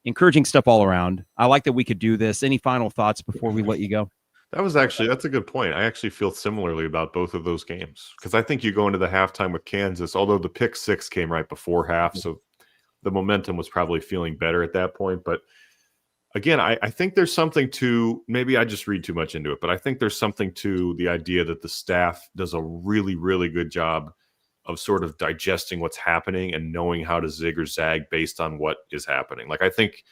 encouraging stuff all around. I like that we could do this. Any final thoughts before we let you go? That's a good point. I actually feel similarly about both of those games, because I think you go into the halftime with Kansas, although the pick 6 came right before half, so the momentum was probably feeling better at that point. But again, I think there's something to, maybe I just read too much into it, but I think there's something to the idea that the staff does a really, really good job of sort of digesting what's happening and knowing how to zig or zag based on what is happening. Like, I think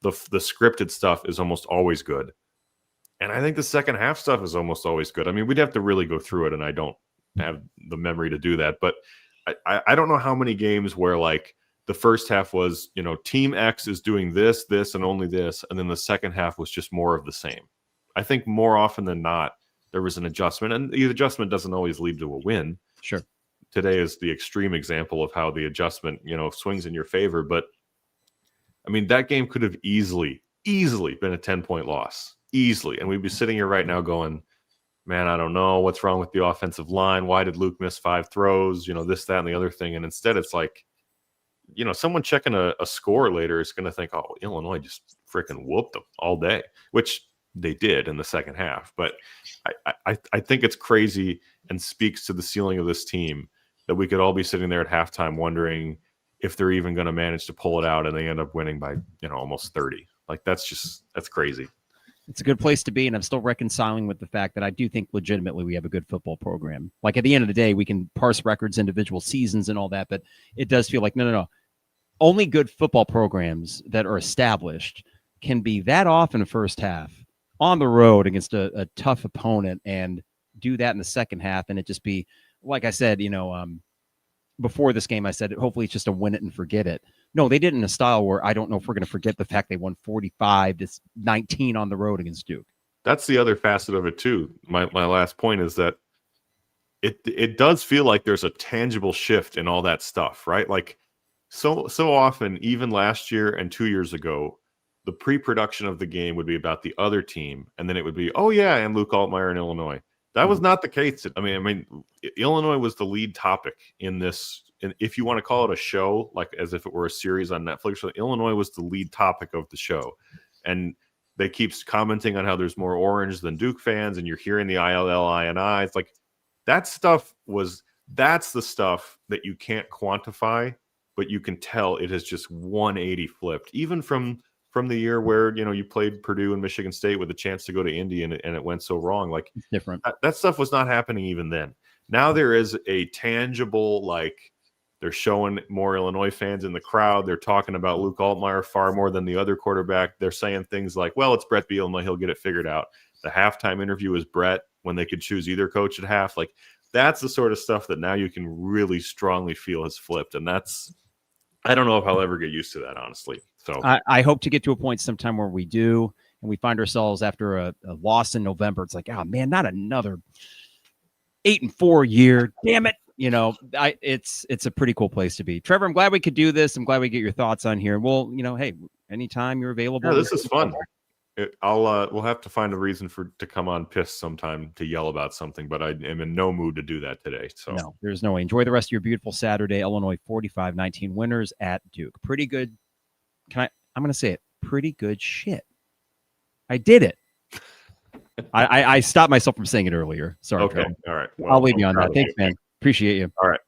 the scripted stuff is almost always good. And I think the second half stuff is almost always good. I mean, we'd have to really go through it, and I don't have the memory to do that. But I don't know how many games where, like, the first half was, Team X is doing this, and only this, and then the second half was just more of the same. I think more often than not, there was an adjustment, and the adjustment doesn't always lead to a win. Sure. Today is the extreme example of how the adjustment, swings in your favor. But, I mean, that game could have easily been a 10-point loss. Easily. And we'd be sitting here right now going, man, I don't know what's wrong with the offensive line. Why did Luke miss 5 throws? This, that, and the other thing. And instead it's like, someone checking a score later is going to think, oh, Illinois just freaking whooped them all day, which they did in the second half. But I think it's crazy and speaks to the ceiling of this team that we could all be sitting there at halftime wondering if they're even going to manage to pull it out, and they end up winning by, almost 30. Like, that's crazy. It's a good place to be, and I'm still reconciling with the fact that I do think legitimately we have a good football program. Like, at the end of the day, we can parse records, individual seasons, and all that, but it does feel like, no. Only good football programs that are established can be that off in the first half on the road against a tough opponent and do that in the second half, and it just be, like I said, before this game, I said, hopefully it's just a win it and forget it. No, they did it in a style where I don't know if we're going to forget the fact they won 45-19 on the road against Duke. That's the other facet of it too. My last point is that it does feel like there's a tangible shift in all that stuff, right? Like, so often, even last year and 2 years ago, the pre-production of the game would be about the other team, and then it would be, oh yeah, and Luke Altmire in Illinois. That was not the case. I mean, Illinois was the lead topic in this. And if you want to call it a show, like as if it were a series on Netflix, so Illinois was the lead topic of the show. And they keep commenting on how there's more orange than Duke fans, and you're hearing the ILL, It's like that's the stuff that you can't quantify, but you can tell it has just 180 flipped, even from the year where, you played Purdue and Michigan State with a chance to go to Indy and it went so wrong. Like, it's different. That stuff was not happening even then. Now there is a tangible, like, they're showing more Illinois fans in the crowd. They're talking about Luke Altmire far more than the other quarterback. They're saying things like, well, it's Bret Bielema, he'll get it figured out. The halftime interview is Bret when they could choose either coach at half. Like, that's the sort of stuff that now you can really strongly feel has flipped. And I don't know if I'll ever get used to that, honestly. So I hope to get to a point sometime where we do, and we find ourselves after a loss in November. It's like, oh man, not another 8-4 year. Damn it. It's a pretty cool place to be. Trevor, I'm glad we could do this. I'm glad we get your thoughts on here. Well, hey, anytime you're available. Yeah, this is fun. We'll have to find a reason to come on pissed sometime to yell about something, but I am in no mood to do that today. So no, there's no way. Enjoy the rest of your beautiful Saturday. Illinois 45-19 winners at Duke. Pretty good. I'm going to say it, pretty good shit. I did it. I stopped myself from saying it earlier. Sorry, Okay. Trevor. All right. Well, I'll leave you I'm on proud that. of Thanks, you. man. Appreciate you. All right.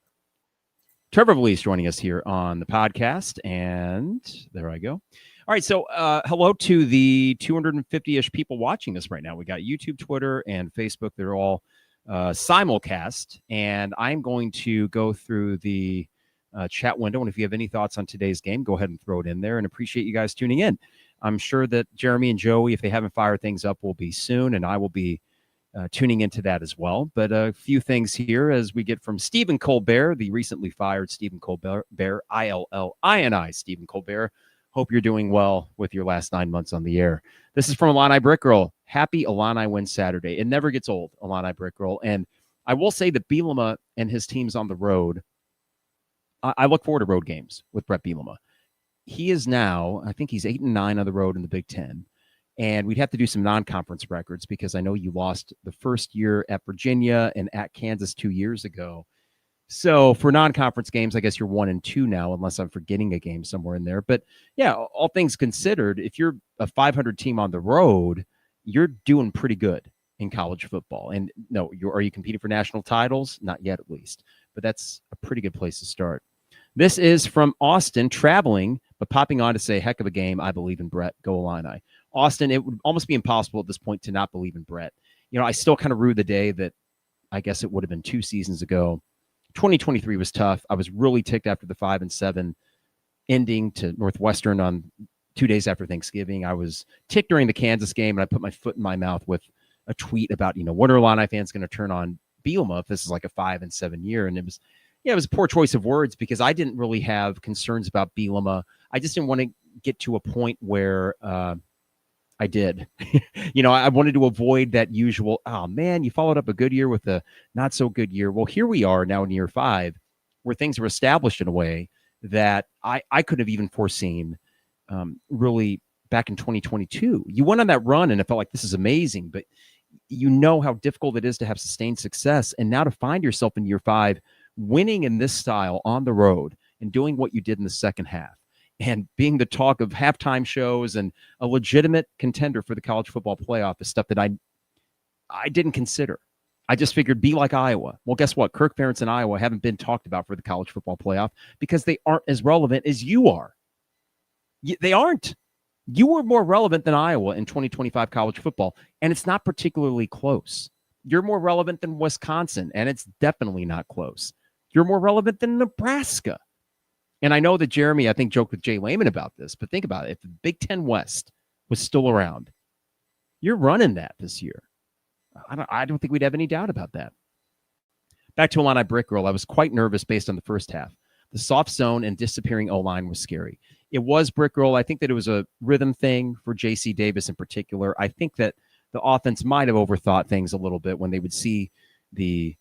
Trevor Vallese joining us here on the podcast. And there I go. All right. So hello to the 250-ish people watching this right now. We got YouTube, Twitter, and Facebook. They're all simulcast. And I'm going to go through the chat window. And if you have any thoughts on today's game, go ahead and throw it in there. And appreciate you guys tuning in. I'm sure that Jeremy and Joey, if they haven't fired things up, will be soon. And I will be tuning into that as well. But a few things here as we get from Stephen Colbert, the recently fired Stephen Colbert, ILLINI, Stephen Colbert. Hope you're doing well with your last 9 months on the air. This is from Illini Brick Girl. Happy Illini win Saturday. It never gets old, Illini Brick Girl. And I will say that Bielema and his teams on the road, I look forward to road games with Bret Bielema. He is now, I think he's 8-9 on the road in the Big Ten. And we'd have to do some non-conference records because I know you lost the first year at Virginia and at Kansas 2 years ago. So for non-conference games, I guess you're 1-2 now, unless I'm forgetting a game somewhere in there. But yeah, all things considered, if you're a 500 team on the road, you're doing pretty good in college football. And no, are you competing for national titles? Not yet, at least. But that's a pretty good place to start. This is from Austin, traveling, but popping on to say, heck of a game. I believe in Bret. Go Illini. Austin, it would almost be impossible at this point to not believe in Bret. You know, I still kind of rue the day that I guess it would have been 2 seasons ago. 2023 was tough. I was really ticked after the 5-7 ending to Northwestern on 2 days after Thanksgiving. I was ticked during the Kansas game, and I put my foot in my mouth with a tweet about, what are Illini fans going to turn on Bielema if this is like a 5-7 year? And it was a poor choice of words because I didn't really have concerns about Bielema. I just didn't want to get to a point where I did. I wanted to avoid that usual, oh, man, you followed up a good year with a not so good year. Well, here we are now in year 5 where things were established in a way that I could have even foreseen really back in 2022. You went on that run and it felt like this is amazing, but you know how difficult it is to have sustained success. And now to find yourself in year 5 winning in this style on the road and doing what you did in the second half and being the talk of halftime shows and a legitimate contender for the college football playoff is stuff that I didn't consider. I just figured be like Iowa. Well, guess what? Kirk Ferentz and Iowa haven't been talked about for the college football playoff because they aren't as relevant as you are. They aren't. You were more relevant than Iowa in 2025 college football, and it's not particularly close. You're more relevant than Wisconsin, and it's definitely not close. You're more relevant than Nebraska. And I know that Jeremy, I think, joked with Jay Lehman about this, but think about it. If the Big Ten West was still around, you're running that this year. I don't think we'd have any doubt about that. Back to Illini Brick Girl, I was quite nervous based on the first half. The soft zone and disappearing O-line was scary. It was Brick Girl. I think that it was a rhythm thing for J.C. Davis in particular. I think that the offense might have overthought things a little bit when they would see the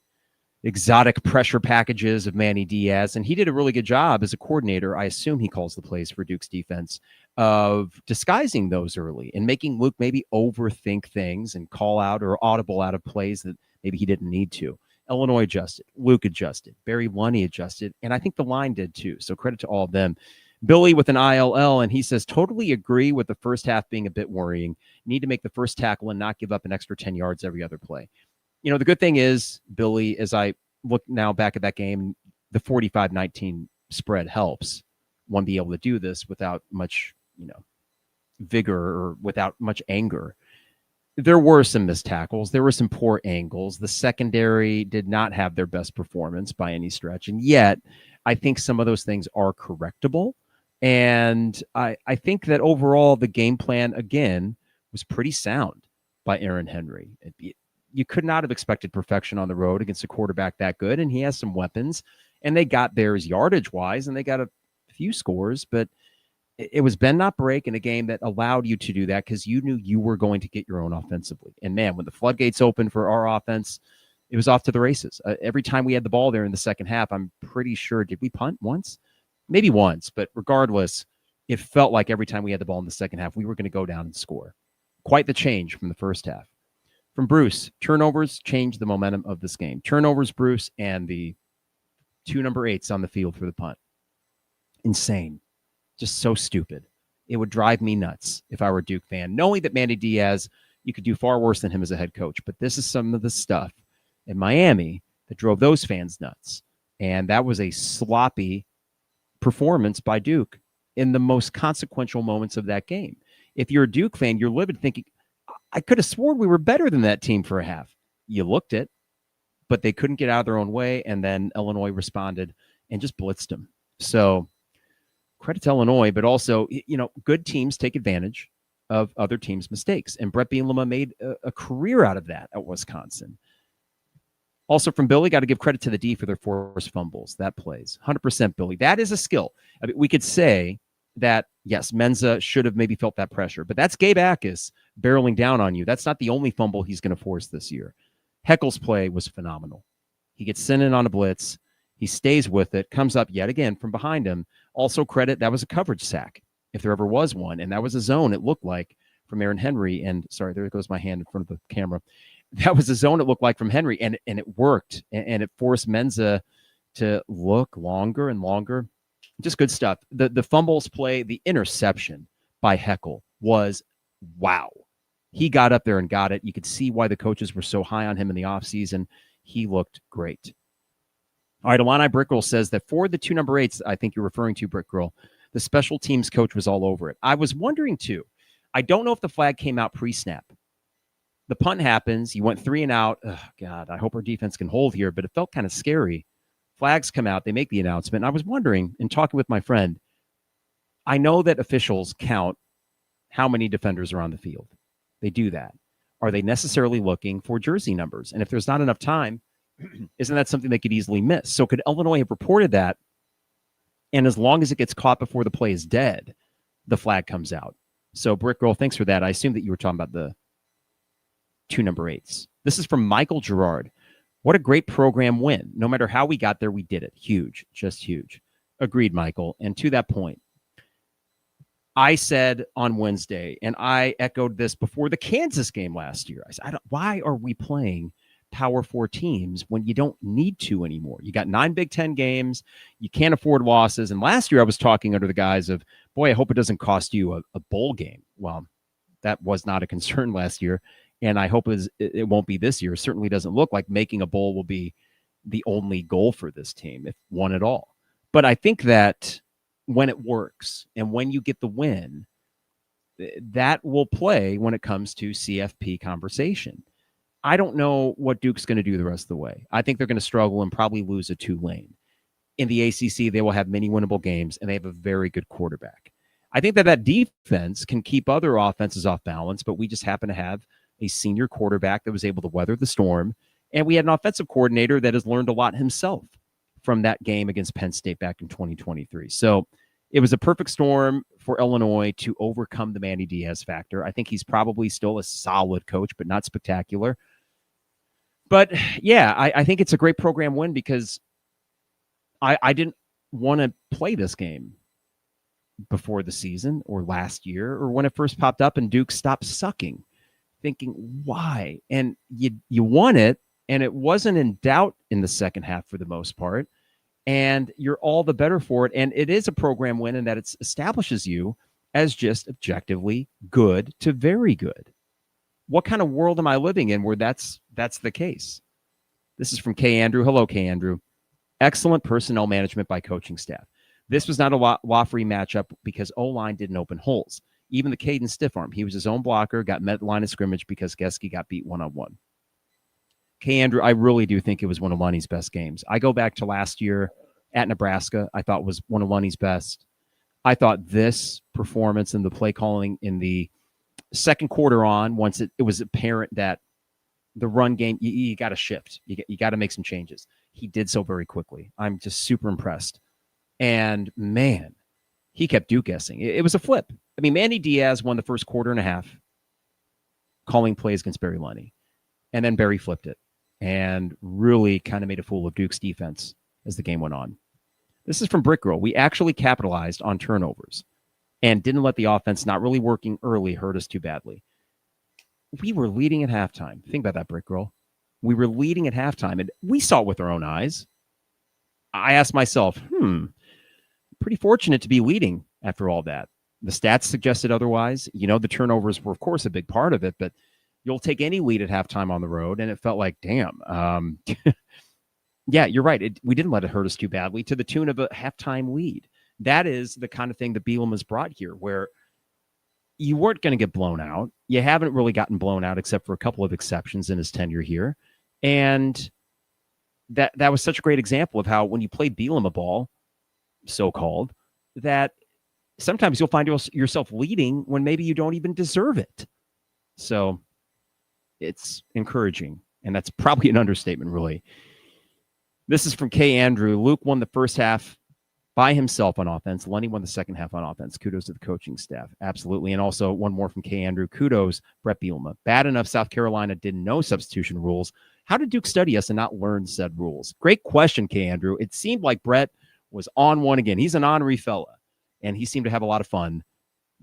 exotic pressure packages of Manny Diaz. And he did a really good job as a coordinator. I assume he calls the plays for Duke's defense of disguising those early and making Luke maybe overthink things and call out or audible out of plays that maybe he didn't need to. Illinois adjusted. Luke adjusted. Barry Lunney adjusted. And I think the line did too. So credit to all of them. Billy with an ILL, and he says, totally agree with the first half being a bit worrying. Need to make the first tackle and not give up an extra 10 yards every other play. The good thing is, Billy, as I look now back at that game, the 45-19 spread helps one be able to do this without much, vigor or without much anger. There were some missed tackles. There were some poor angles. The secondary did not have their best performance by any stretch. And yet, I think some of those things are correctable. And I think that overall, the game plan, again, was pretty sound by Aaron Henry. You could not have expected perfection on the road against a quarterback that good, and he has some weapons, and they got theirs yardage-wise, and they got a few scores, but it was bend, not break in a game that allowed you to do that because you knew you were going to get your own offensively. And, man, when the floodgates opened for our offense, it was off to the races. Every time we had the ball there in the second half, I'm pretty sure, did we punt once? Maybe once, but regardless, it felt like every time we had the ball in the second half, we were going to go down and score. Quite the change from the first half. From Bruce, turnovers changed the momentum of this game. Turnovers, Bruce, and the 2 number 8s on the field for the punt. Insane. Just so stupid. It would drive me nuts if I were a Duke fan, knowing that Manny Diaz, you could do far worse than him as a head coach. But this is some of the stuff in Miami that drove those fans nuts. And that was a sloppy performance by Duke in the most consequential moments of that game. If you're a Duke fan, you're livid thinking, I could have sworn we were better than that team for a half. You looked it, but they couldn't get out of their own way. And then Illinois responded and just blitzed them. So credit to Illinois, but also, good teams take advantage of other teams' mistakes. And Bret Bielema made a career out of that at Wisconsin. Also from Billy, got to give credit to the D for their forced fumbles. That plays 100% Billy. That is a skill. I mean, we could say that, yes, Menza should have maybe felt that pressure, but that's Gabe Akis barreling down on you. That's not the only fumble he's going to force this year. Heckle's play was phenomenal. He gets sent in on a blitz. He stays with it, comes up yet again from behind him. Also credit, that was a coverage sack, if there ever was one. And that was a zone, it looked like, from Aaron Henry. And sorry, there goes my hand in front of the camera. That was a zone it looked like from Henry, and it worked. And it forced Menza to look longer and longer. Just good stuff. The fumbles play, the interception by Heckle was wow. He got up there and got it. You could see why the coaches were so high on him in the offseason. He looked great. All right, Illini Brickgirl says that for the 2 number 8s, I think you're referring to, Brickgirl, the special teams coach was all over it. I was wondering, too. I don't know if the flag came out pre-snap. The punt happens. You went 3 and out. Oh, God, I hope our defense can hold here, but it felt kind of scary. Flags come out. They make the announcement. And I was wondering, in talking with my friend, I know that officials count how many defenders are on the field. They do that. Are they necessarily looking for jersey numbers? And if there's not enough time, isn't that something they could easily miss? So could Illinois have reported that? And as long as it gets caught before the play is dead, the flag comes out. So Brick Girl, thanks for that. I assume that you were talking about the 2 number 8s. This is from Michael Gerard. What a great program win. No matter how we got there, we did it. Huge, just huge. Agreed, Michael. And to that point, I said on Wednesday, and I echoed this before the Kansas game last year. I said, why are we playing Power 4 teams when you don't need to anymore? You got 9 Big Ten games. You can't afford losses. And last year I was talking under the guise of, boy, I hope it doesn't cost you a bowl game. Well, that was not a concern last year. And I hope it won't be this year. It certainly doesn't look like making a bowl will be the only goal for this team, if one at all. But I think that when it works and when you get the win, that will play when it comes to CFP conversation. I don't know what Duke's going to do the rest of the way. I think they're going to struggle and probably lose a Tulane. In the ACC, they will have many winnable games, and they have a very good quarterback. I think that defense can keep other offenses off balance, but we just happen to have a senior quarterback that was able to weather the storm, and we had an offensive coordinator that has learned a lot himself from that game against Penn State back in 2023. So it was a perfect storm for Illinois to overcome the Manny Diaz factor. I think he's probably still a solid coach, but not spectacular. But yeah, I think it's a great program win because I didn't want to play this game before the season or last year or when it first popped up and Duke stopped sucking, thinking, why? And you won it, and it wasn't in doubt in the second half for the most part. And you're all the better for it. And it is a program win in that it establishes you as just objectively good to very good. What kind of world am I living in where that's the case? This is from K. Andrew. Hello, K. Andrew. Excellent personnel management by coaching staff. This was not a Wofford matchup because O-line didn't open holes. Even the Caden stiff arm. He was his own blocker, got met at the line of scrimmage because Geske got beat one-on-one. K. Andrew, I really do think it was one of Lunney's best games. I go back to last year at Nebraska. I thought was one of Lunney's best. I thought this performance and the play calling in the second quarter on, once it was apparent that the run game, you got to shift. You got to make some changes. He did so very quickly. I'm just super impressed. And, man, he kept Duke guessing. It was a flip. I mean, Manny Diaz won the first quarter and a half calling plays against Barry Lunney. And then Barry flipped it and really kind of made a fool of Duke's defense as the game went on. This is from Brick Girl. We actually capitalized on turnovers and didn't let the offense not really working early hurt us too badly. We were leading at halftime. Think about that, Brick Girl. We were leading at halftime, and we saw it with our own eyes. I asked myself, pretty fortunate to be leading after all that. The stats suggested otherwise. The turnovers were, of course, a big part of it, but you'll take any lead at halftime on the road, and it felt like, damn. Yeah, you're right. We didn't let it hurt us too badly, to the tune of a halftime lead. That is the kind of thing that Bielema's brought here, where you weren't going to get blown out. You haven't really gotten blown out except for a couple of exceptions in his tenure here. And that was such a great example of how when you play Bielema ball, so-called, that sometimes you'll find yourself leading when maybe you don't even deserve it. So it's encouraging, and that's probably an understatement, really. This is from K. Andrew. Luke won the first half by himself on offense. Lunney won the second half on offense. Kudos to the coaching staff. Absolutely. And also one more from K. Andrew. Kudos, Bret Bielema. Bad enough South Carolina didn't know substitution rules. How did Duke study us and not learn said rules? Great question, K. Andrew. It seemed like Bret was on one again. He's an honorary fella, and he seemed to have a lot of fun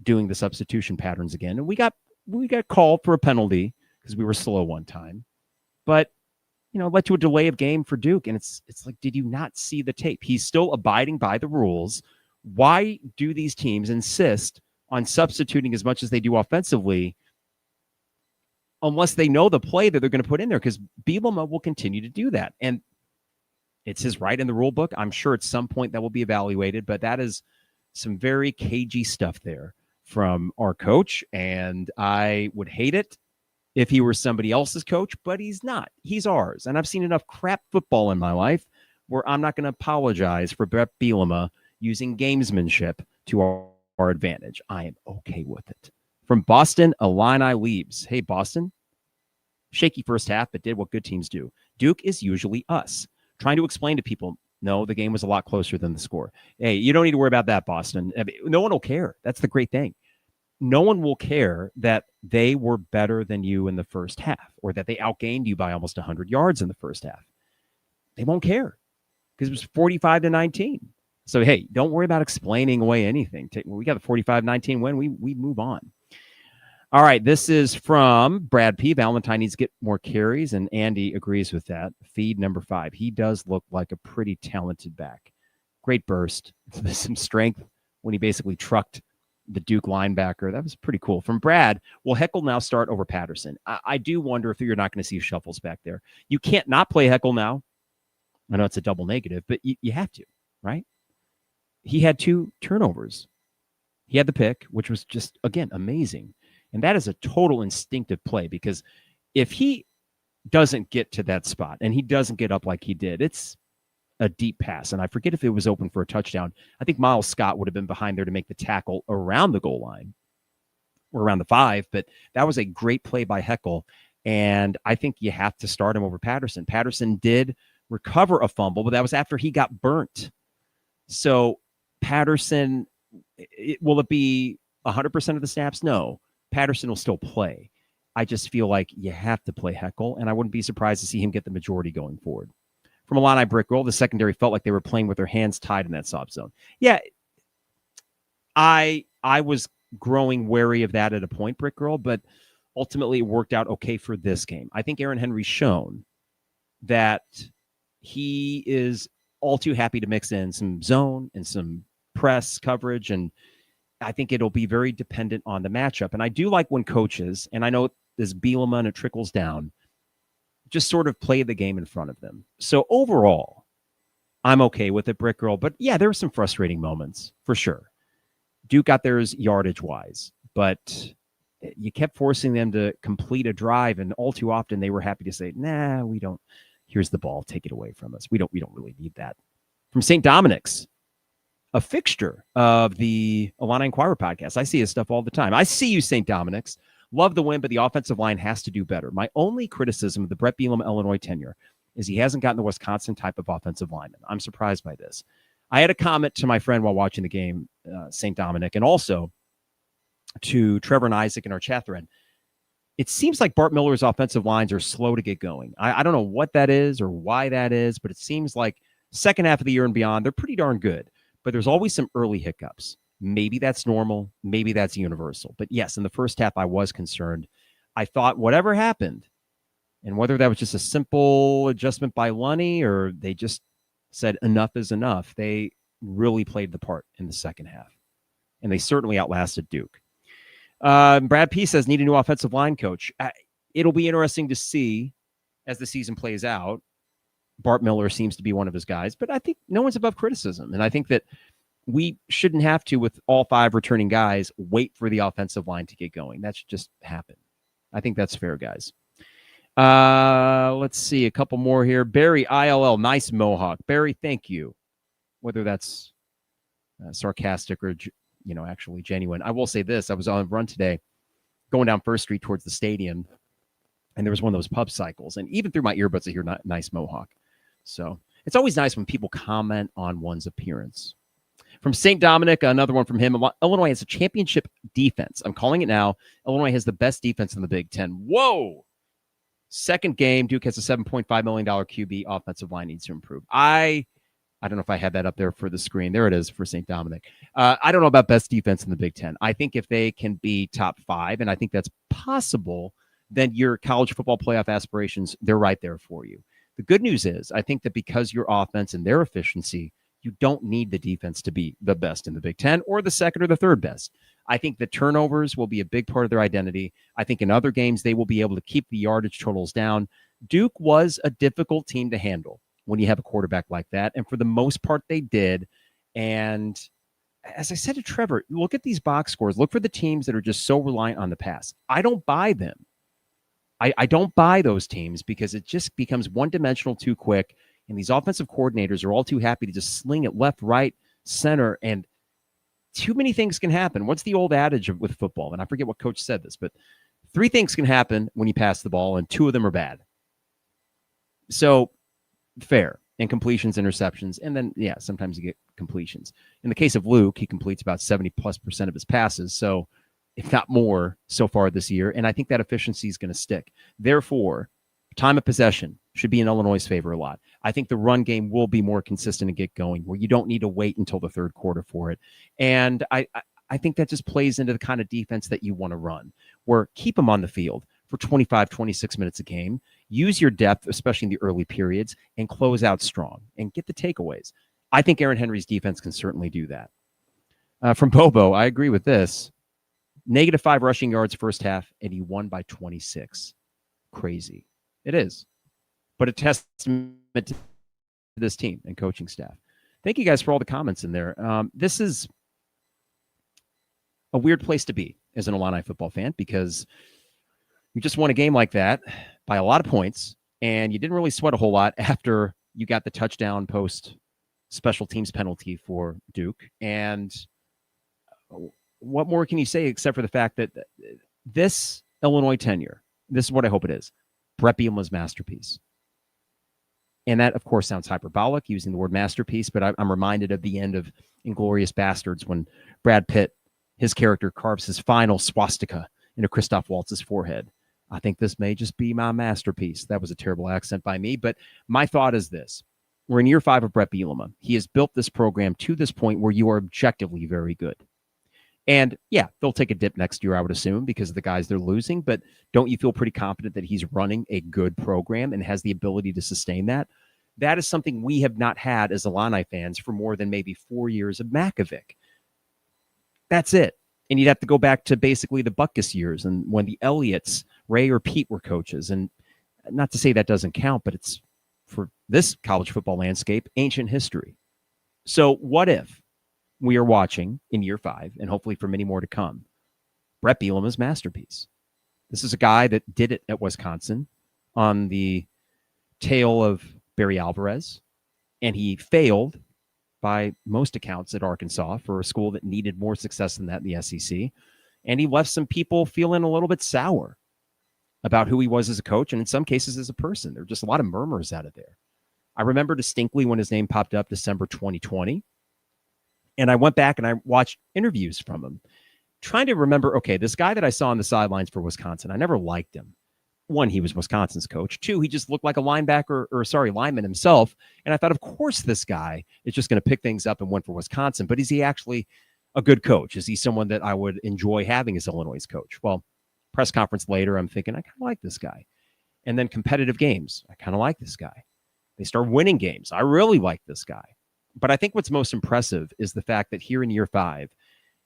doing the substitution patterns again. And we got called for a penalty because we were slow one time. But it led to a delay of game for Duke. And it's like, did you not see the tape? He's still abiding by the rules. Why do these teams insist on substituting as much as they do offensively unless they know the play that they're going to put in there? Because Bielema will continue to do that. And it's his right in the rule book. I'm sure at some point that will be evaluated, but that is some very cagey stuff there from our coach. And I would hate it if he were somebody else's coach, but he's not. He's ours. And I've seen enough crap football in my life where I'm not going to apologize for Bret Bielema using gamesmanship to our advantage. I am okay with it. From Boston, Illini Leaves. Hey, Boston. Shaky first half, but did what good teams do. Duke is usually us. Trying to explain to people, no, the game was a lot closer than the score. Hey, you don't need to worry about that, Boston. No one will care. That's the great thing. No one will care that they were better than you in the first half or that they outgained you by almost 100 yards in the first half. They won't care because it was 45-19. So, hey, don't worry about explaining away anything. We got the 45-19 win. We move on. All right, this is from Brad P. Valentine needs to get more carries, and Andy agrees with that. Feed number 5. He does look like a pretty talented back. Great burst. Some strength when he basically trucked the Duke linebacker. That was pretty cool. From Brad, will Heckle now start over Patterson? I do wonder if you're not going to see shuffles back there. You can't not play Heckle now. I know it's a double negative, but you have to, right? He had 2 turnovers. He had the pick, which was just, again, amazing. And that is a total instinctive play because if he doesn't get to that spot and he doesn't get up like he did, it's a deep pass. And I forget if it was open for a touchdown. I think Miles Scott would have been behind there to make the tackle around the goal line or around the 5. But that was a great play by Heckle. And I think you have to start him over Patterson. Patterson did recover a fumble, but that was after he got burnt. So Patterson, will it be 100% of the snaps? No. Patterson will still play. I just feel like you have to play Heckle, and I wouldn't be surprised to see him get the majority going forward. From Illini Brickroll, the secondary felt like they were playing with their hands tied in that soft zone. Yeah, I was growing wary of that at a point, Brickroll, but ultimately it worked out okay for this game. I think Aaron Henry's shown that he is all too happy to mix in some zone and some press coverage, and I think it'll be very dependent on the matchup. And I do like when coaches, and I know this Bielema and it trickles down, just sort of play the game in front of them. So overall, I'm okay with it, Brick Girl. But yeah, there were some frustrating moments for sure. Duke got theirs yardage-wise, but you kept forcing them to complete a drive, and all too often they were happy to say, nah, we don't. Here's the ball. Take it away from us. We don't really need that. From St. Dominic's, a fixture of the Illini Inquirer podcast. I see his stuff all the time. I see you, St. Dominic's. Love the win, but the offensive line has to do better. My only criticism of the Bret Bielema Illinois tenure is he hasn't gotten the Wisconsin type of offensive lineman. I'm surprised by this. I had a comment to my friend while watching the game, St. Dominic, and also to Trevor and Isaac in our chat thread. It seems like Bart Miller's offensive lines are slow to get going. I don't know what that is or why that is, but it seems like second half of the year and beyond, they're pretty darn good. But there's always some early hiccups. Maybe that's normal. Maybe that's universal. But yes, in the first half, I was concerned. I thought whatever happened, and whether that was just a simple adjustment by Lunney or they just said enough is enough, they really played the part in the second half. and they certainly outlasted Duke. Brad P says, need a new offensive line coach. It'll be interesting to see as the season plays out. Bart Miller seems to be one of his guys, but I think no one's above criticism. And I think that we shouldn't have to, with all 5 returning guys, wait for the offensive line to get going. That should just happen. I think that's fair, guys. Let's see a couple more here. Barry ILL, nice mohawk. Barry, thank you. Whether that's sarcastic or, actually genuine. I will say this. I was on a run today going down First Street towards the stadium, and there was one of those pub cycles. And even through my earbuds, I hear nice mohawk. So it's always nice when people comment on one's appearance. From St. Dominic, another one from him. Illinois has a championship defense. I'm calling it now. Illinois has the best defense in the Big Ten. Whoa! Second game, Duke has a $7.5 million QB. Offensive line needs to improve. I don't know if I had that up there for the screen. There it is for St. Dominic. I don't know about best defense in the Big Ten. I think if they can be top 5, and I think that's possible, then your college football playoff aspirations, they're right there for you. The good news is, I think that because your offense and their efficiency, you don't need the defense to be the best in the Big Ten or the second or the third best. I think the turnovers will be a big part of their identity. I think in other games, they will be able to keep the yardage totals down. Duke was a difficult team to handle when you have a quarterback like that. And for the most part, they did. And as I said to Trevor, look at these box scores. Look for the teams that are just so reliant on the pass. I don't buy them. I don't buy those teams because it just becomes one-dimensional too quick. And these offensive coordinators are all too happy to just sling it left, right, center, and too many things can happen. What's the old adage with football? And I forget what coach said this, but 3 things can happen when you pass the ball, and 2 of them are bad. So fair. Incompletions, interceptions, and then, sometimes you get completions. In the case of Luke, he completes about 70+% of his passes. So if not more so far this year. And I think that efficiency is going to stick. Therefore, time of possession should be in Illinois' favor a lot. I think the run game will be more consistent and get going, where you don't need to wait until the third quarter for it. And I think that just plays into the kind of defense that you want to run, where keep them on the field for 25, 26 minutes a game, use your depth, especially in the early periods, and close out strong and get the takeaways. I think Aaron Henry's defense can certainly do that. From Bobo, I agree with this. -5 rushing yards first half, and he won by 26. Crazy. It is. But a testament to this team and coaching staff. Thank you guys for all the comments in there. This is a weird place to be as an Illini football fan because you just won a game like that by a lot of points, and you didn't really sweat a whole lot after you got the touchdown post special teams penalty for Duke. And what more can you say except for the fact that this Illinois tenure, this is what I hope it is, Bret Bielema's masterpiece. And that, of course, sounds hyperbolic, using the word masterpiece, but I'm reminded of the end of Inglourious Bastards when Brad Pitt, his character, carves his final swastika into Christoph Waltz's forehead. I think this may just be my masterpiece. That was a terrible accent by me, but my thought is this. We're in year 5 of Bret Bielema. He has built this program to this point where you are objectively very good. And they'll take a dip next year, I would assume, because of the guys they're losing. But don't you feel pretty confident that he's running a good program and has the ability to sustain that? That is something we have not had as Illini fans for more than maybe 4 years of Makovic. That's it. And you'd have to go back to basically the Butkus years and when the Elliots, Ray or Pete, were coaches. And not to say that doesn't count, but it's, for this college football landscape, ancient history. So what if we are watching in year 5, and hopefully for many more to come, Bret Bielema's masterpiece? This is a guy that did it at Wisconsin on the tail of Barry Alvarez, and he failed by most accounts at Arkansas for a school that needed more success than that in the SEC. And he left some people feeling a little bit sour about who he was as a coach, and in some cases as a person. There were just a lot of murmurs out of there. I remember distinctly when his name popped up December 2020. And I went back and I watched interviews from him, trying to remember, okay, this guy that I saw on the sidelines for Wisconsin, I never liked him. 1, he was Wisconsin's coach. 2, he just looked like a lineman himself. And I thought, of course, this guy is just going to pick things up and went for Wisconsin. But is he actually a good coach? Is he someone that I would enjoy having as Illinois' coach? Well, press conference later, I'm thinking, I kind of like this guy. And then competitive games, I kind of like this guy. They start winning games. I really like this guy. But I think what's most impressive is the fact that here in year 5,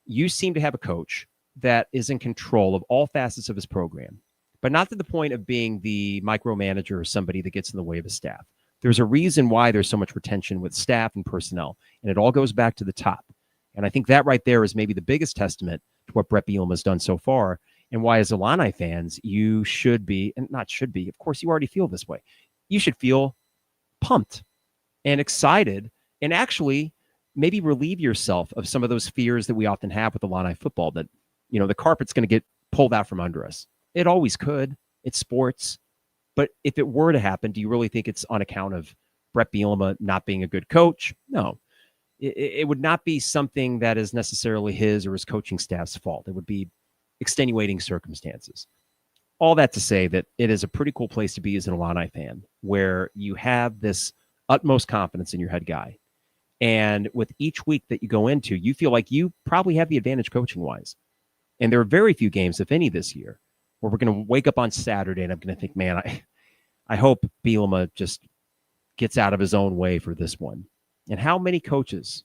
you seem to have a coach that is in control of all facets of his program, but not to the point of being the micromanager or somebody that gets in the way of his staff. There's a reason why there's so much retention with staff and personnel, and it all goes back to the top. And I think that right there is maybe the biggest testament to what Bret Bielema has done so far, and why, as Illini fans, you should be, and not should be, of course, you already feel this way. You should feel pumped and excited, and actually maybe relieve yourself of some of those fears that we often have with Illini football, that, you know, the carpet's going to get pulled out from under us. It always could. It's sports. But if it were to happen, do you really think it's on account of Bret Bielema not being a good coach? No. It would not be something that is necessarily his or his coaching staff's fault. It would be extenuating circumstances. All that to say that it is a pretty cool place to be as an Illini fan, where you have this utmost confidence in your head guy. And with each week that you go into, you feel like you probably have the advantage coaching-wise. And there are very few games, if any, this year, where we're going to wake up on Saturday and I'm going to think, man, I hope Bielema just gets out of his own way for this one. And how many coaches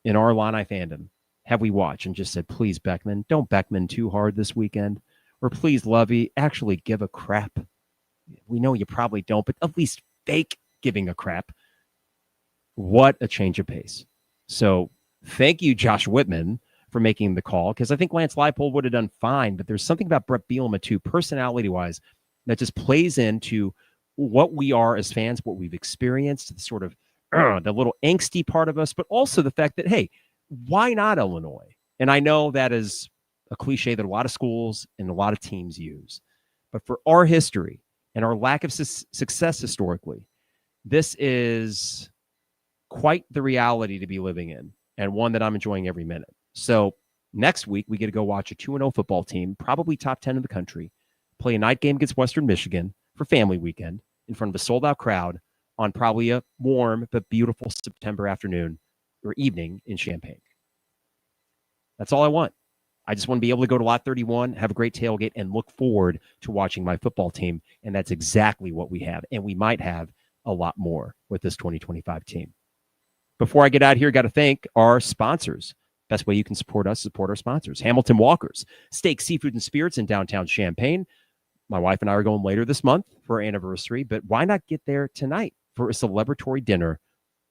in our Illini fandom have we watched and just said, please, Beckman, don't Beckman too hard this weekend? Or please, Lovey, actually give a crap. We know you probably don't, but at least fake giving a crap. What a change of pace. So thank you, Josh Whitman, for making the call, because I think Lance Leipold would have done fine, but there's something about Bret Bielema, too, personality-wise, that just plays into what we are as fans, what we've experienced, the sort of the little angsty part of us, but also the fact that, hey, why not Illinois? And I know that is a cliche that a lot of schools and a lot of teams use. But for our history and our lack of success historically, this is quite the reality to be living in, and one that I'm enjoying every minute. So next week, we get to go watch a 2-0 football team, probably top 10 in the country, play a night game against Western Michigan for family weekend in front of a sold-out crowd on probably a warm but beautiful September afternoon or evening in Champaign. That's all I want. I just want to be able to go to Lot 31, have a great tailgate, and look forward to watching my football team, and that's exactly what we have, and we might have a lot more with this 2025 team. Before I get out here, got to thank our sponsors. Best way you can support us, support our sponsors. Hamilton Walkers, Steak, Seafood, and Spirits in downtown Champaign. My wife and I are going later this month for our anniversary, but why not get there tonight for a celebratory dinner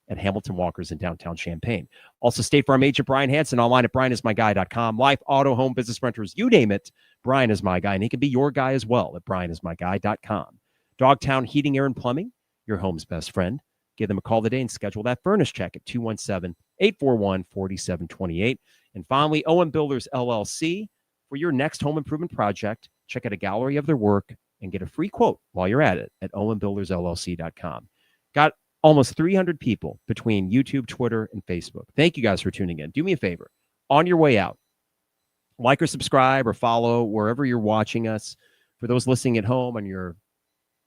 at Hamilton Walkers in downtown Champaign? Also, State Farm agent Brian Hansen, online at brianismyguy.com. Life, auto, home, business renters, you name it, Brian is my guy, and he can be your guy as well at brianismyguy.com. Dogtown Heating, Air, and Plumbing, your home's best friend. Give them a call today and schedule that furnace check at 217-841-4728. And finally, OM Builders LLC, for your next home improvement project. Check out a gallery of their work and get a free quote while you're at it at ombuildersllc.com. Got almost 300 people between YouTube, Twitter, and Facebook. Thank you guys for tuning in. Do me a favor. On your way out, like or subscribe or follow wherever you're watching us. For those listening at home on your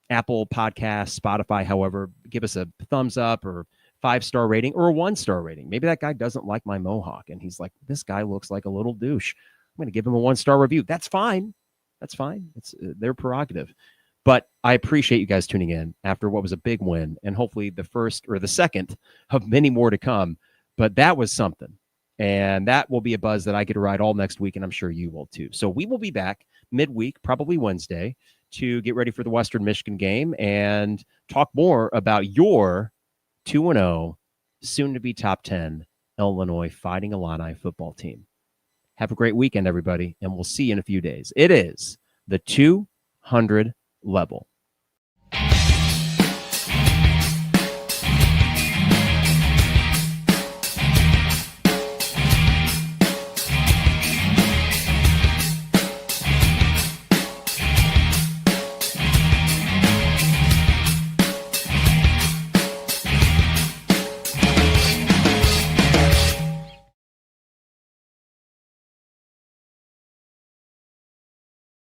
Apple Podcasts, Spotify, however, give us a thumbs up or 5-star rating or a 1-star rating. Maybe that guy doesn't like my mohawk and he's like, this guy looks like a little douche. I'm going to give him a 1-star review. That's fine. That's fine. It's their prerogative. But I appreciate you guys tuning in after what was a big win, and hopefully the first or the second of many more to come. But that was something. And that will be a buzz that I get to ride all next week, and I'm sure you will too. So we will be back midweek, probably Wednesday, to get ready for the Western Michigan game and talk more about your 2-0, soon-to-be top 10 Illinois Fighting Illini football team. Have a great weekend, everybody, and we'll see you in a few days. It is the 200 level.